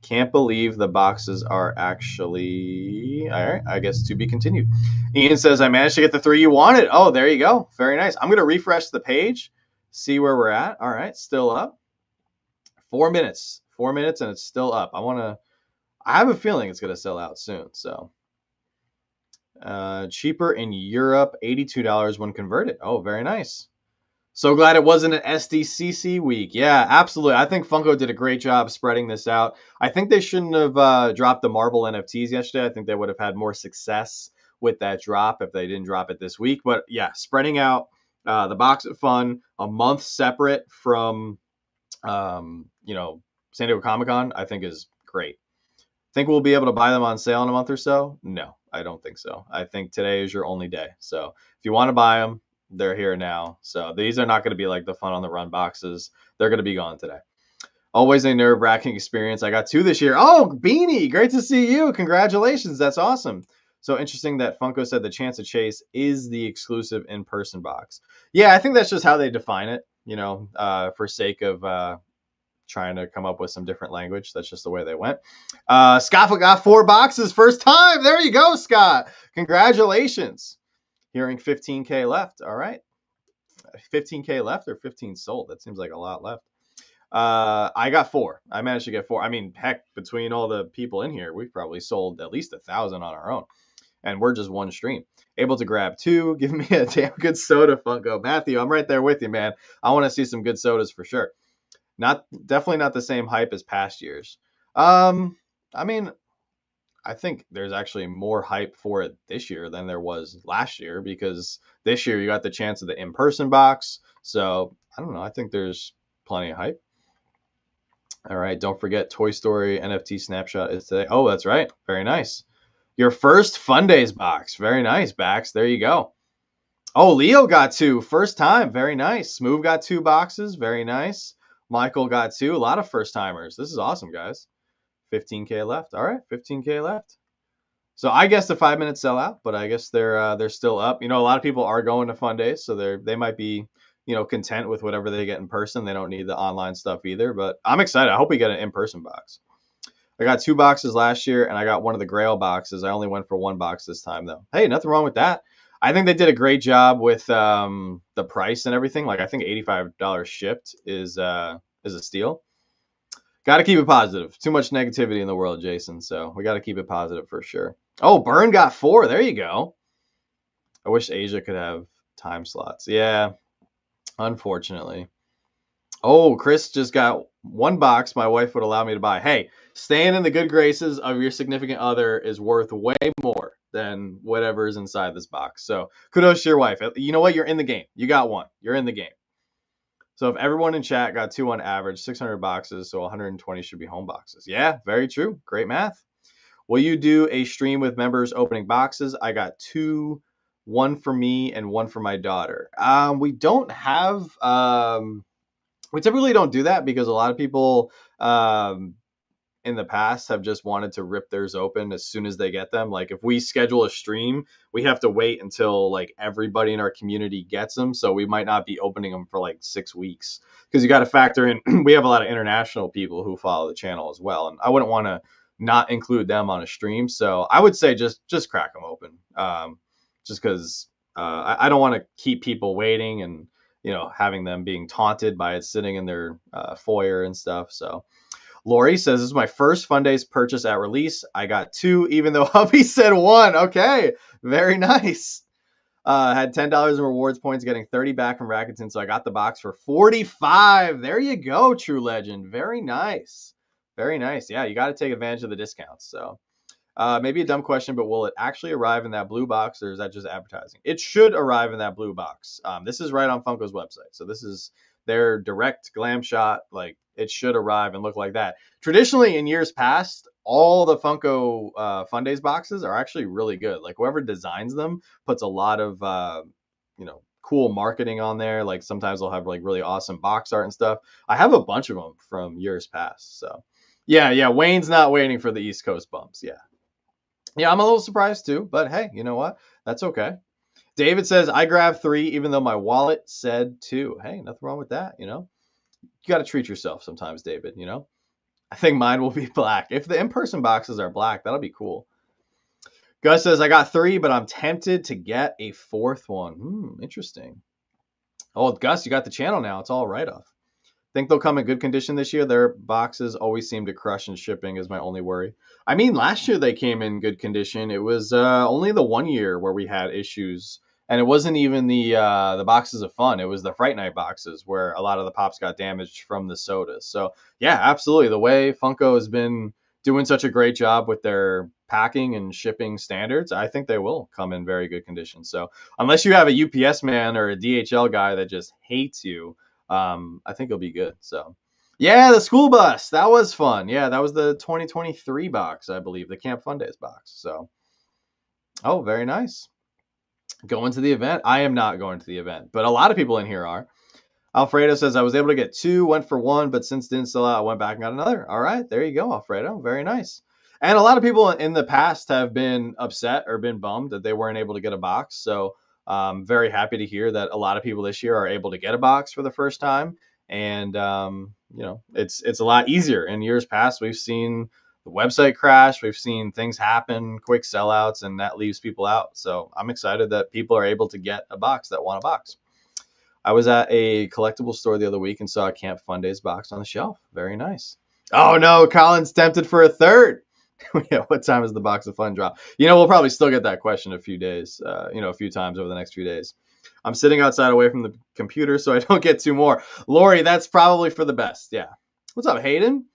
Can't believe the boxes are actually... All right, I guess to be continued. Ian says, I managed to get the 3 you wanted. Oh, there you go. Very nice. I'm going to refresh the page, see where we're at. All right, still up. 4 minutes. 4 minutes, and it's still up. I have a feeling it's going to sell out soon, so... cheaper in Europe, $82 when converted. Oh, very nice. So glad it wasn't an SDCC week. Yeah, absolutely. I think Funko did a great job spreading this out. I think they shouldn't have dropped the Marvel NFTs yesterday. I think they would have had more success with that drop if they didn't drop it this week. But yeah, spreading out the Box of Fun a month separate from, San Diego Comic-Con, I think is great. Think we'll be able to buy them on sale in a month or so? No, I don't think so. I think today is your only day. So if you want to buy them, they're here now. So these are not going to be like the Fun on the Run boxes. They're going to be gone today. Always a nerve-wracking experience. I got 2 this year. Oh, Beanie, great to see you. Congratulations. That's awesome. So interesting that Funko said the Chance of Chase is the exclusive in-person box. Yeah, I think that's just how they define it, for sake of trying to come up with some different language. That's just the way they went. Scott got 4 boxes first time. There you go, Scott. Congratulations. Hearing 15K left. All right. 15K left or 15 sold? That seems like a lot left. I got 4. I managed to get 4. I mean, heck, between all the people in here, we've probably sold at least 1,000 on our own. And we're just one stream. Able to grab 2. Give me a damn good soda, Funko. Matthew, I'm right there with you, man. I want to see some good sodas for sure. Definitely not the same hype as past years. I mean, I think there's actually more hype for it this year than there was last year because this year you got the chance of the in-person box. So I don't know. I think there's plenty of hype. All right. Don't forget Toy Story NFT snapshot is today. Oh, that's right. Very nice. Your first Fundays box. Very nice, Bax. There you go. Oh, Leo got 2. First time. Very nice. Smooth got 2 boxes. Very nice. Michael got 2. A lot of first timers. This is awesome, guys. 15K left. All right, 15K left. So I guess the 5 minute sellout, but I guess they're still up. A lot of people are going to Fundays, so they might be content with whatever they get in person. They don't need the online stuff either. But I'm excited. I hope we get an in person box. I got 2 boxes last year, and I got one of the Grail boxes. I only went for 1 box this time, though. Hey, nothing wrong with that. I think they did a great job with the price and everything. Like I think $85 shipped is a steal. Got to keep it positive. Too much negativity in the world, Jason. So we got to keep it positive for sure. Oh, Burn got 4. There you go. I wish Asia could have time slots. Yeah, unfortunately. Oh, Chris just got one box my wife would allow me to buy. Hey, staying in the good graces of your significant other is worth way more than whatever is inside this box. So kudos to your wife. You know what? You're in the game. You got one. You're in the game. So if everyone in chat got two on average, 600 boxes, so 120 should be home boxes. Yeah, very true. Great math. Will you do a stream with members opening boxes? I got two, one for me and one for my daughter. We don't have we typically don't do that because a lot of people in the past have just wanted to rip theirs open as soon as they get them. Like if we schedule a stream, we have to wait until like everybody in our community gets them. So we might not be opening them for like 6 weeks because you got to factor in we have a lot of international people who follow the channel as well, and I wouldn't want to not include them on a stream. So I would say just crack them open, just because I don't want to keep people waiting and having them being taunted by it sitting in their foyer and stuff. So Lori says, this is my first Fundays purchase at release. I got two, even though hubby said one. Okay, very nice. Had $10 in rewards points, getting 30 back from Rakuten, so I got the box for 45. There you go, True Legend. Very nice. Very nice. Yeah, you got to take advantage of the discounts. So maybe a dumb question, but will it actually arrive in that blue box, or is that just advertising? It should arrive in that blue box. This is right on Funko's website. So this is their direct glam shot. Like, it should arrive and look like that. Traditionally, in years past, all the Funko Fundays boxes are actually really good. Like, whoever designs them puts a lot of, cool marketing on there. Like, sometimes they'll have, like, really awesome box art and stuff. I have a bunch of them from years past. So, yeah, Wayne's not waiting for the East Coast bumps. Yeah, I'm a little surprised too, but hey, you know what? That's okay. David says, I grabbed 3, even though my wallet said 2. Hey, nothing wrong with that, You got to treat yourself sometimes, David. I think mine will be black. If the in-person boxes are black, that'll be cool. Gus says, I got 3, but I'm tempted to get a 4th one. Interesting. Oh, Gus, you got the channel now. It's all write-off. Think they'll come in good condition this year? Their boxes always seem to crush in shipping is my only worry. I mean, last year they came in good condition. It was only the one year where we had issues, and it wasn't even the boxes of fun. It was the Fright Night boxes where a lot of the pops got damaged from the sodas. So yeah, absolutely. The way Funko has been doing such a great job with their packing and shipping standards, I think they will come in very good condition. So unless you have a UPS man or a DHL guy that just hates you, I think it'll be good. So, yeah, the school bus, that was fun. Yeah, that was the 2023 box, I believe, the Camp Fundays box. So, oh, very nice. Going to the event? I am not going to the event, but a lot of people in here are. Alfredo says, I was able to get 2, went for 1, but since didn't sell out, I went back and got another. All right, there you go, Alfredo. Very nice. And a lot of people in the past have been upset or been bummed that they weren't able to get a box. So very happy to hear that a lot of people this year are able to get a box for the first time. And, it's a lot easier. In years past, we've seen the website crash. We've seen things happen, quick sellouts, and that leaves people out. So I'm excited that people are able to get a box that want a box. I was at a collectible store the other week and saw a Camp Fundays box on the shelf. Very nice. Oh no, Colin's tempted for a third. Yeah, what time is the box of fun drop? We'll probably still get that question a few days, a few times over the next few days. I'm sitting outside away from the computer so I don't get 2 more. Lori, that's probably for the best. Yeah. What's up, Hayden?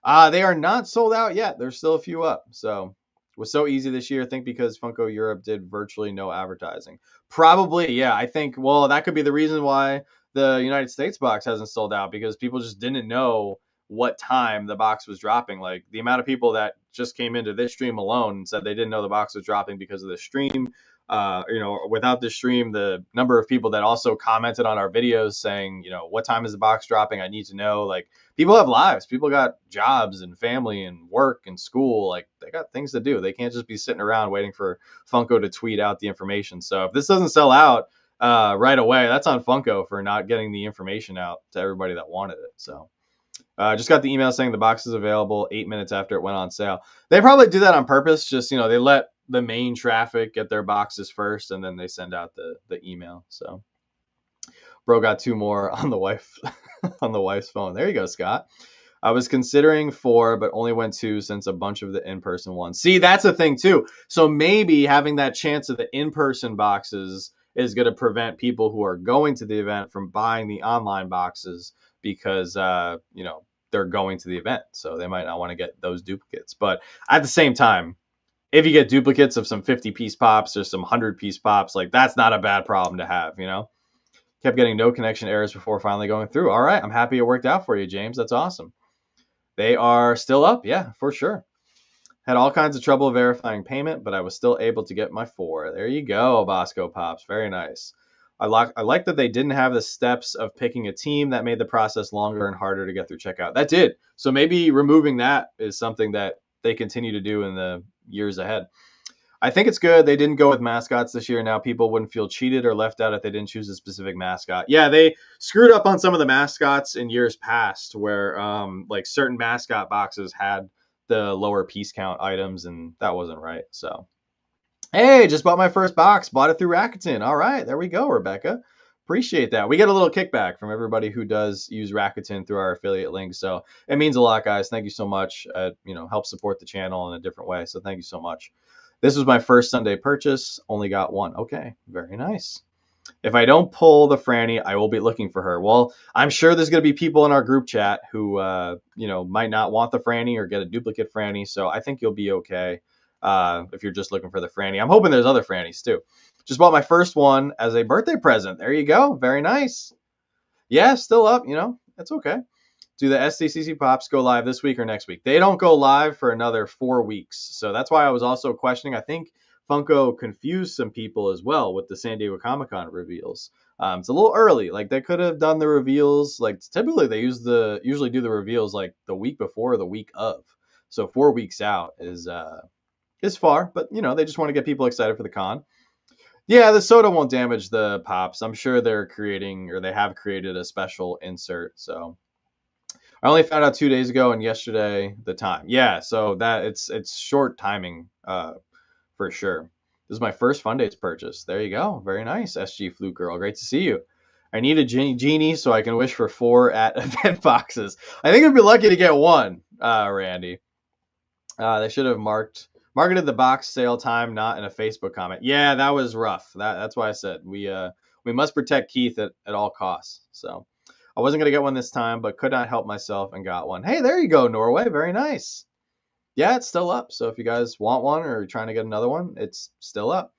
They are not sold out yet. There's still a few up. So it was so easy this year. I think because Funko Europe did virtually no advertising. Probably, yeah. I think, well, that could be the reason why the United States box hasn't sold out, because people just didn't know what time the box was dropping. Like the amount of people that just came into this stream alone and said they didn't know the box was dropping because of the stream. Without the stream, the number of people that also commented on our videos saying, what time is the box dropping? I need to know. Like, people have lives. People got jobs and family and work and school. Like, they got things to do. They can't just be sitting around waiting for Funko to tweet out the information. So if this doesn't sell out right away, that's on Funko for not getting the information out to everybody that wanted it. So just got the email saying the box is available 8 minutes after it went on sale. They probably do that on purpose. Just, they let the main traffic get their boxes first, and then they send out the email. So bro got 2 more on the wife on the wife's phone. There you go, Scott. I was considering 4, but only went 2 since a bunch of the in-person ones. See, that's a thing too. So maybe having that chance of the in-person boxes is going to prevent people who are going to the event from buying the online boxes because, they're going to the event, so they might not want to get those duplicates. But at the same time, if you get duplicates of some 50-piece pops or some 100-piece pops, like that's not a bad problem to have, you know? Kept getting no connection errors before finally going through. All right, I'm happy it worked out for you, James. That's awesome. They are still up, yeah, for sure. Had all kinds of trouble verifying payment, but I was still able to get my 4. There you go, Bosco Pops. Very nice. I like that they didn't have the steps of picking a team that made the process longer and harder to get through checkout. That did. So maybe removing that is something that they continue to do in the years ahead. I think it's good they didn't go with mascots this year. Now people wouldn't feel cheated or left out if they didn't choose a specific mascot. Yeah, they screwed up on some of the mascots in years past where like certain mascot boxes had the lower piece count items, and that wasn't right. So, hey, just bought my first box. Bought it through Rakuten. All right, there we go, Rebecca. Appreciate that. We get a little kickback from everybody who does use Rakuten through our affiliate link. So it means a lot, guys. Thank you so much. Help support the channel in a different way. So thank you so much. This was my first Sunday purchase. Only got one. Okay, very nice. If I don't pull the Franny, I will be looking for her. Well, I'm sure there's going to be people in our group chat who, might not want the Franny or get a duplicate Franny. So I think you'll be okay if you're just looking for the Franny. I'm hoping there's other Frannies too. Just bought my first one as a birthday present. There you go. Very nice. Yeah, still up. It's okay. Do the SDCC Pops go live this week or next week? They don't go live for another 4 weeks. So that's why I was also questioning. I think Funko confused some people as well with the San Diego Comic-Con reveals. It's a little early. Like they could have done the reveals. Like typically they usually do the reveals like the week before or the week of. So 4 weeks out is far, but they just want to get people excited for the con. Yeah, the soda won't damage the pops. I'm sure they're creating or they have created a special insert. So I only found out 2 days ago and yesterday the time. Yeah, so that it's short timing for sure. This is my first Fundays purchase. There you go. Very nice, SG Fluke Girl. Great to see you. I need a genie so I can wish for 4 at event boxes. I think I'd be lucky to get one, Randy. They should have marketed the box sale time, not in a Facebook comment. Yeah, that was rough. That's why I said we must protect Keith at all costs. So I wasn't going to get one this time, but could not help myself and got one. Hey, there you go, Norway. Very nice. Yeah, it's still up. So if you guys want one or are trying to get another one, it's still up.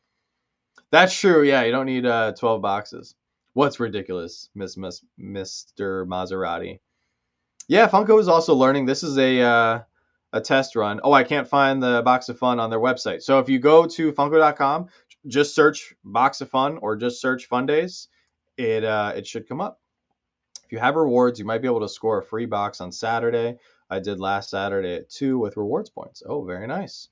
That's true. Yeah, you don't need 12 boxes. What's ridiculous, Mr. Maserati? Yeah, Funko is also learning. This is a test run. Oh, I can't find the Box of Fun on their website. So if you go to Funko.com, just search Box of Fun or just search Fundays, it should come up. If you have rewards, you might be able to score a free box on Saturday. I did last Saturday at 2 with rewards points. Oh, very nice.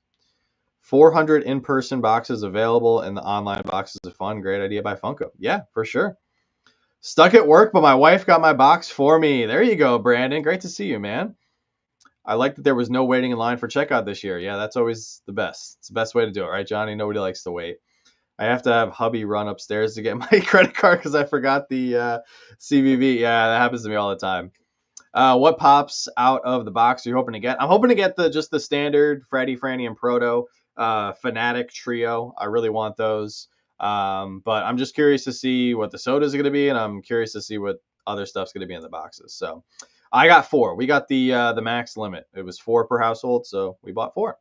400 in-person boxes available in the online Boxes of Fun. Great idea by Funko. Yeah, for sure. Stuck at work, but my wife got my box for me. There you go, Brandon. Great to see you, man. I like that there was no waiting in line for checkout this year. Yeah, that's always the best. It's the best way to do it, right, Johnny? Nobody likes to wait. I have to have hubby run upstairs to get my credit card because I forgot the CVV. Yeah, that happens to me all the time. What pops out of the box are you hoping to get? I'm hoping to get just the standard Freddy, Franny, and Proto Fanatic trio. I really want those. But I'm just curious to see what the sodas are going to be, and I'm curious to see what other stuff's going to be in the boxes. So I got 4. We got the max limit. It was 4 per household, so we bought 4.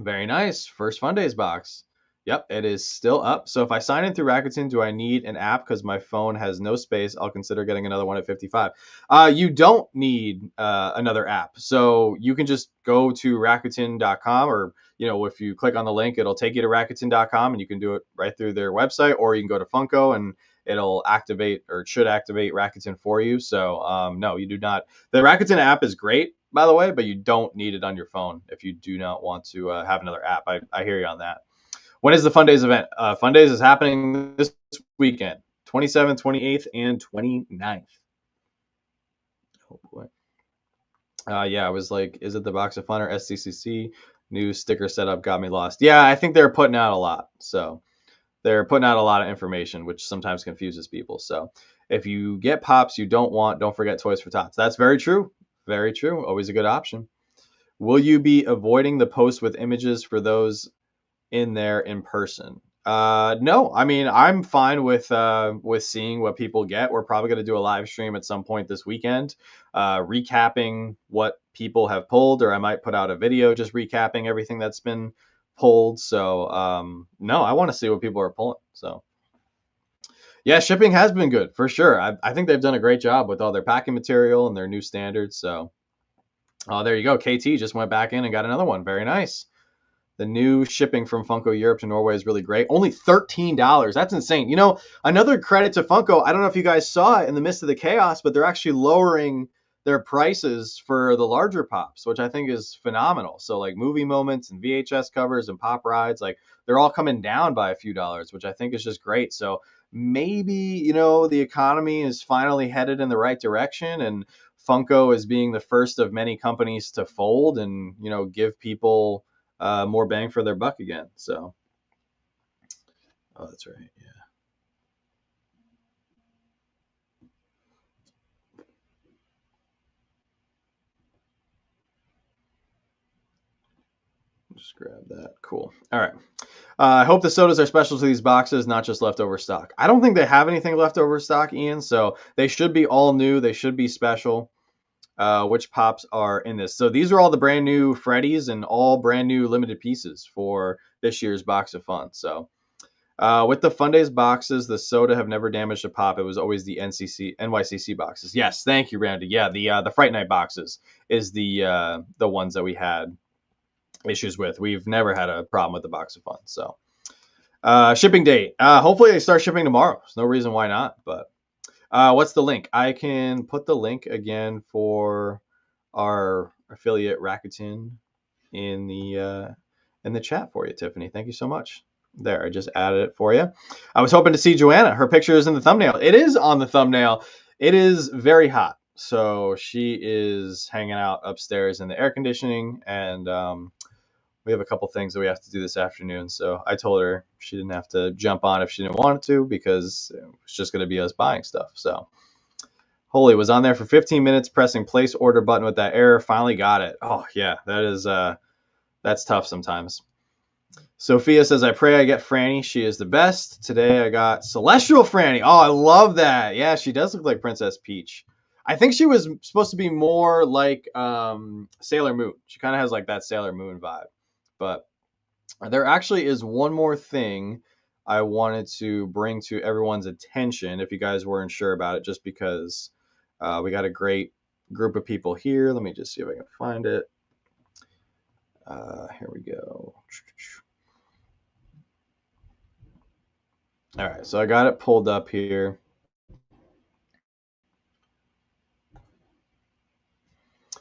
Very nice. First Fundays box. Yep, it is still up. So if I sign in through Rakuten, do I need an app because my phone has no space? I'll consider getting another one at 55. You don't need another app. So you can just go to Rakuten.com or, if you click on the link, it'll take you to Rakuten.com and you can do it right through their website, or you can go to Funko and it'll activate, or it should activate, Rakuten for you. So no, you do not. The Rakuten app is great, by the way, but you don't need it on your phone if you do not want to have another app. I hear you on that. When is the Fundays event? Fundays is happening this weekend, 27th, 28th, and 29th. Oh, boy. Yeah, I was like, is it the Box of Fun or SCCC? New sticker setup got me lost. Yeah, I think they're putting out a lot. So they're putting out a lot of information, which sometimes confuses people. So if you get pops you don't forget Toys for Tots. That's very true. Very true. Always a good option. Will you be avoiding the posts with images for those in there in person? No, I mean I'm fine with seeing what people get. We're probably going to do a live stream at some point this weekend, recapping what people have pulled, or I might put out a video just recapping everything that's been pulled. So no, I want to see what people are pulling. So yeah, shipping has been good for sure. I think they've done a great job with all their packing material and their new standards. So there you go. KT just went back in and got another one. Very nice. The new shipping from Funko Europe to Norway is really great. Only $13. That's insane. You know, another credit to Funko. I don't know if you guys saw it in the midst of the chaos, but they're actually lowering their prices for the larger pops, which I think is phenomenal. So like movie moments and VHS covers and pop rides, like they're all coming down by a few dollars, which I think is just great. So maybe, the economy is finally headed in the right direction, and Funko is being the first of many companies to fold and, give people more bang for their buck again. So, oh, that's right. Yeah. Just grab that. Cool. All right. I hope the sodas are special to these boxes, not just leftover stock. I don't think they have anything leftover stock, Ian. So they should be all new. They should be special. Which pops are in this? So these are all the brand new Freddies and all brand new limited pieces for this year's box of fun. So with the Fundays boxes, the soda have never damaged a pop. It was always the NYCC boxes. Yes, thank you, Randy. Yeah, the Fright Night boxes is the ones that we had issues with. We've never had a problem with the box of fun. So shipping date. Hopefully they start shipping tomorrow. There's no reason why not. But what's the link? I can put the link again for our affiliate Rakuten in the chat for you, Tiffany. Thank you so much. There, I just added it for you. I was hoping to see Joanna. Her picture is in the thumbnail. It is on the thumbnail. It is very hot, so she is hanging out upstairs in the air conditioning, and we have a couple things that we have to do this afternoon. So I told her she didn't have to jump on if she didn't want to, because it's just going to be us buying stuff. So Holy was on there for 15 minutes pressing place order button with that error. Finally got it. Oh yeah, that's tough sometimes. Sophia says, I pray I get Franny. She is the best. Today I got Celestial Franny. Oh, I love that. Yeah, she does look like Princess Peach. I think she was supposed to be more like Sailor Moon. She kind of has like that Sailor Moon vibe. But there actually is one more thing I wanted to bring to everyone's attention, if you guys weren't sure about it, just because we got a great group of people here. Let me just see if I can find it. Here we go. All right, so I got it pulled up here.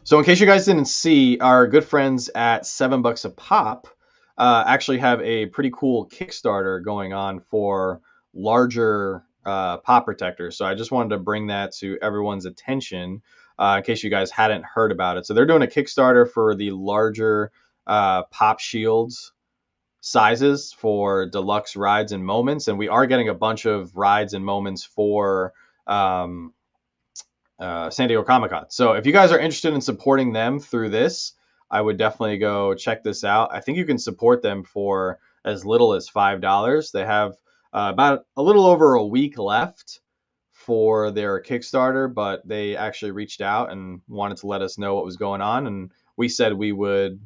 So in case you guys didn't see, our good friends at $7 a pop actually have a pretty cool Kickstarter going on for larger pop protectors. So I just wanted to bring that to everyone's attention in case you guys hadn't heard about it. So they're doing a Kickstarter for the larger pop shields sizes for deluxe rides and moments, and we are getting a bunch of rides and moments for San Diego Comic-Con. So if you guys are interested in supporting them through this, I would definitely go check this out. I think you can support them for as little as $5. They have about a little over a week left for their Kickstarter, but they actually reached out and wanted to let us know what was going on, and we said we would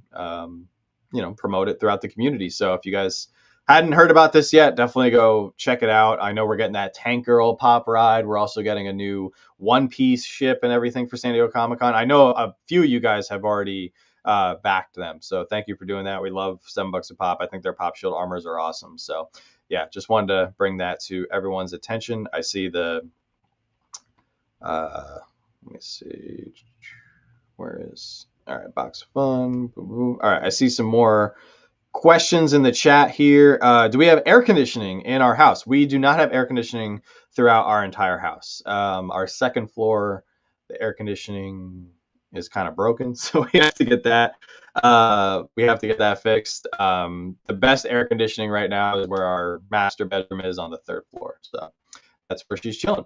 promote it throughout the community. So if you guys hadn't heard about this yet, definitely go check it out. I know we're getting that Tank Girl pop ride. We're also getting a new One Piece ship and everything for San Diego Comic-Con. I know a few of you guys have already backed them, so thank you for doing that. We love $7 a pop. I think their pop shield armors are awesome. So yeah, just wanted to bring that to everyone's attention. I see the let me see, where is, all right, box of fun. All right, I see some more questions in the chat here. Do we have air conditioning in our house? We do not have air conditioning throughout our entire house. Our second floor, the air conditioning is kind of broken, so we have to get that. We have to get that fixed. The best air conditioning right now is where our master bedroom is on the third floor. So that's where she's chilling.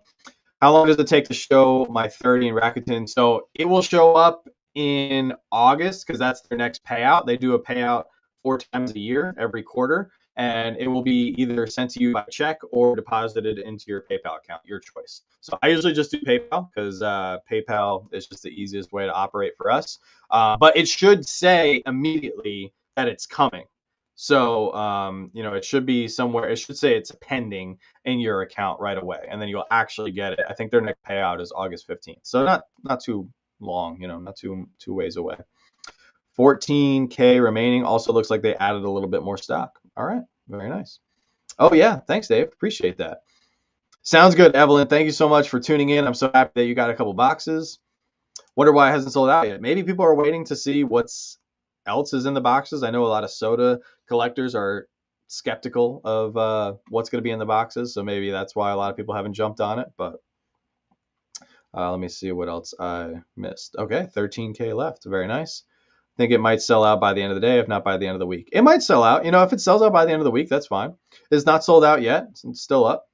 How long does it take to show my 30 in Rakuten? So it will show up in August because that's their next payout. They do a payout 4 times a year, every quarter. and it will be either sent to you by check or deposited into your PayPal account, your choice. So I usually just do PayPal because PayPal is just the easiest way to operate for us. But it should say immediately that it's coming. So, it should be somewhere. It should say it's pending in your account right away, and then you'll actually get it. I think their next payout is August 15th, so not too long. Not two ways away. 14K remaining. Also looks like they added a little bit more stock. All right, very nice. Oh yeah, thanks, Dave. Appreciate that. Sounds good, Evelyn. Thank you so much for tuning in. I'm so happy that you got a couple boxes. Wonder why it hasn't sold out yet. Maybe people are waiting to see what's else is in the boxes. I know a lot of soda collectors are skeptical of what's going to be in the boxes, so maybe that's why a lot of people haven't jumped on it. But let me see what else I missed. Okay, 13K left. Very nice. I think it might sell out by the end of the day, if not by the end of the week. It might sell out. If it sells out by the end of the week, that's fine. It's not sold out yet. It's still up.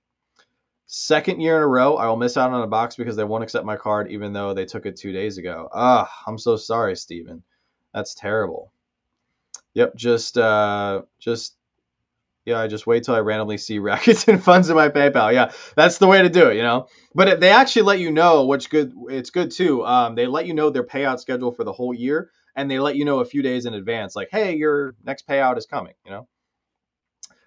Second year in a row, I will miss out on a box because they won't accept my card, even though they took it 2 days ago. I'm so sorry, Steven. That's terrible. Yep, I just wait till I randomly see Rakuten funds in my PayPal. Yeah, that's the way to do it, But they actually let you know, which good. It's good too. They let you know their payout schedule for the whole year, and they let you know a few days in advance, like, hey, your next payout is coming.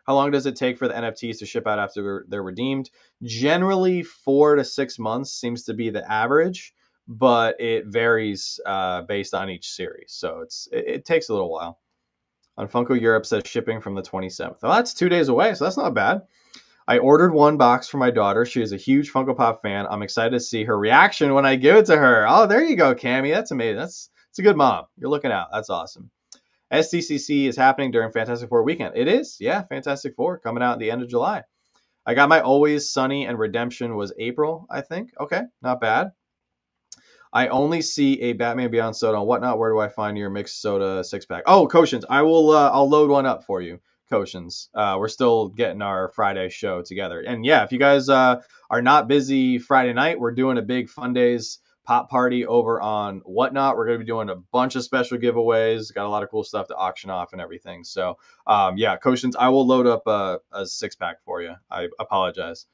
How long does it take for the NFTs to ship out after they're redeemed? Generally, 4 to 6 months seems to be the average, but it varies based on each series. So it takes a little while. On Funko Europe says shipping from the 27th. Well, that's 2 days away, so that's not bad. I ordered one box for my daughter. She is a huge Funko Pop fan. I'm excited to see her reaction when I give it to her. Oh, there you go, Cammy. That's amazing. That's a good mom. You're looking out. That's awesome. SDCC is happening during Fantastic Four weekend. It is, yeah. Fantastic Four coming out at the end of July. I got my Always Sunny and Redemption was April, I think. Okay, not bad. I only see a Batman Beyond soda on Whatnot. Where do I find your mixed soda 6-pack? Oh, Koshins. I will. I'll load one up for you, Koshins. We're still getting our Friday show together, and yeah, if you guys are not busy Friday night, we're doing a big Fundays pop party over on Whatnot. We're going to be doing a bunch of special giveaways. Got a lot of cool stuff to auction off and everything. So, yeah, Koshins, I will load up a 6-pack for you. I apologize.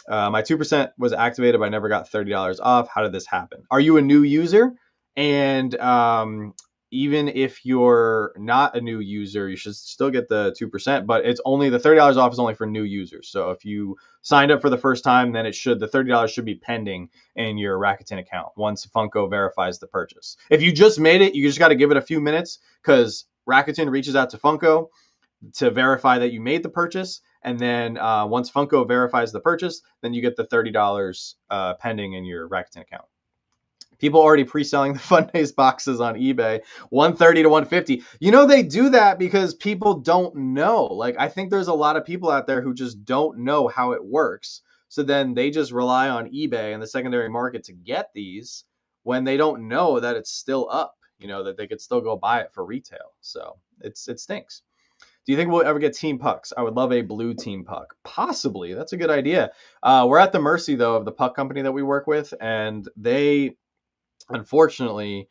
My 2% was activated, but I never got $30 off. How did this happen? Are you a new user? And even if you're not a new user, you should still get the 2%, but it's only the $30 off is only for new users. So if you signed up for the first time, then the $30 should be pending in your Rakuten account once Funko verifies the purchase. If you just made it, you just got to give it a few minutes because Rakuten reaches out to Funko to verify that you made the purchase. And then once Funko verifies the purchase, then you get the $30 pending in your Rakuten account. People already pre-selling the Fundays boxes on eBay, $130 to $150. They do that because people don't know. Like, I think there's a lot of people out there who just don't know how it works. So then they just rely on eBay and the secondary market to get these when they don't know that it's still up, that they could still go buy it for retail. So it stinks. Do you think we'll ever get Team Pucks? I would love a blue Team Puck. Possibly. That's a good idea. We're at the mercy, though, of the puck company that we work with, and they, unfortunately,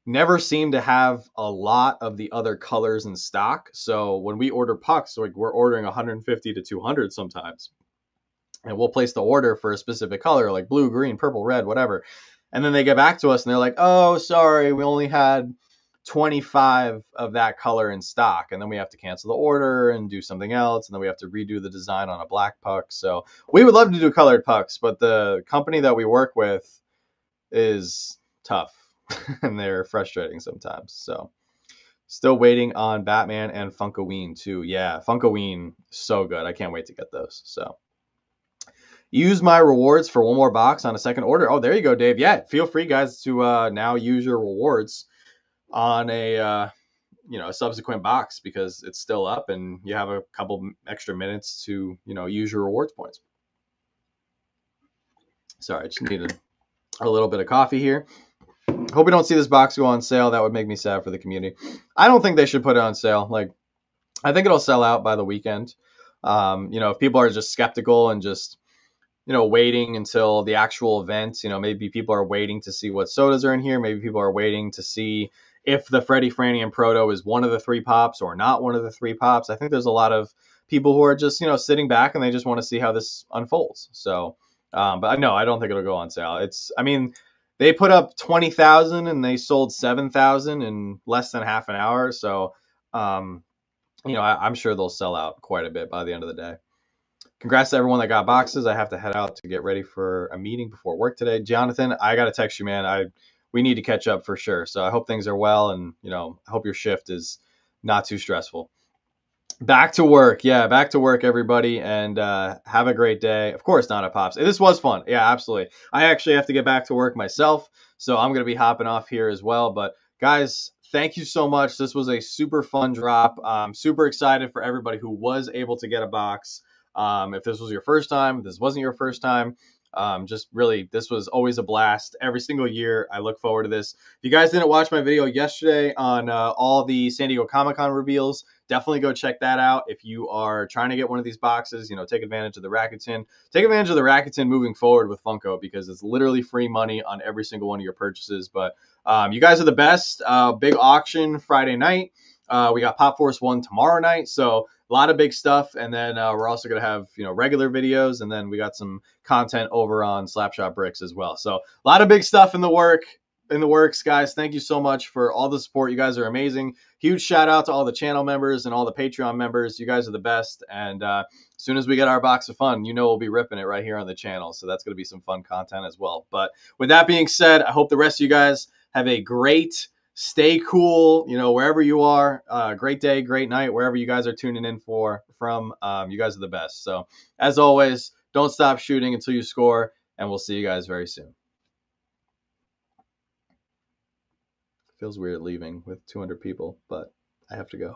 never seem to have a lot of the other colors in stock. So when we order pucks, like we're ordering 150 to 200 sometimes, and we'll place the order for a specific color, like blue, green, purple, red, whatever. And then they get back to us, and they're like, oh, sorry, we only had 25 of that color in stock, and then we have to cancel the order and do something else, and then we have to redo the design on a black puck. So we would love to do colored pucks, but the company that we work with is tough and they're frustrating sometimes. So still waiting on Batman and Funkoween too. Yeah, Funkoween, so good. I can't wait to get those. So use my rewards for one more box on a second order. Oh, there you go, Dave. Yeah, feel free, guys, to now use your rewards on a subsequent box because it's still up and you have a couple extra minutes to use your rewards points. Sorry, I just needed a little bit of coffee here. Hope we don't see this box go on sale. That would make me sad for the community. I don't think they should put it on sale. Like, I think it'll sell out by the weekend. If people are just skeptical and just waiting until the actual event, maybe people are waiting to see what sodas are in here. Maybe people are waiting to see if the Freddy, Franny, and Proto is one of the three pops or not one of the three pops. I think there's a lot of people who are just sitting back and they just want to see how this unfolds. So, but no, I don't think it'll go on sale. I mean, they put up 20,000 and they sold 7,000 in less than half an hour. So, um, I'm sure they'll sell out quite a bit by the end of the day. Congrats to everyone that got boxes. I have to head out to get ready for a meeting before work today. Jonathan, I got to text you, man. We need to catch up for sure. So I hope things are well, and I hope your shift is not too stressful. Back to work. Yeah, back to work, everybody, and have a great day. Of course, not at Pops. This was fun. Yeah, absolutely. I actually have to get back to work myself, so I'm going to be hopping off here as well. But guys, thank you so much. This was a super fun drop. I'm super excited for everybody who was able to get a box. If this was your first time, if this wasn't your first time, just really, this was always a blast. Every single year, I look forward to this. If you guys didn't watch my video yesterday on all the San Diego Comic-Con reveals, definitely go check that out. If you are trying to get one of these boxes, take advantage of the Rakuten. Take advantage of the Rakuten moving forward with Funko because it's literally free money on every single one of your purchases. But you guys are the best. Big auction Friday night. We got Pop Force 1 tomorrow night. So a lot of big stuff. And then we're also going to have, regular videos. And then we got some content over on Slapshot Bricks as well. So a lot of big stuff in the works, guys. Thank you so much for all the support. You guys are amazing. Huge shout out to all the channel members and all the Patreon members. You guys are the best. And as soon as we get our box of fun, we'll be ripping it right here on the channel. So that's going to be some fun content as well. But with that being said, I hope the rest of you guys have a great, stay cool, wherever you are. Great day, great night, wherever you guys are tuning in from. You guys are the best. So as always, don't stop shooting until you score. And we'll see you guys very soon. Feels weird leaving with 200 people, but I have to go.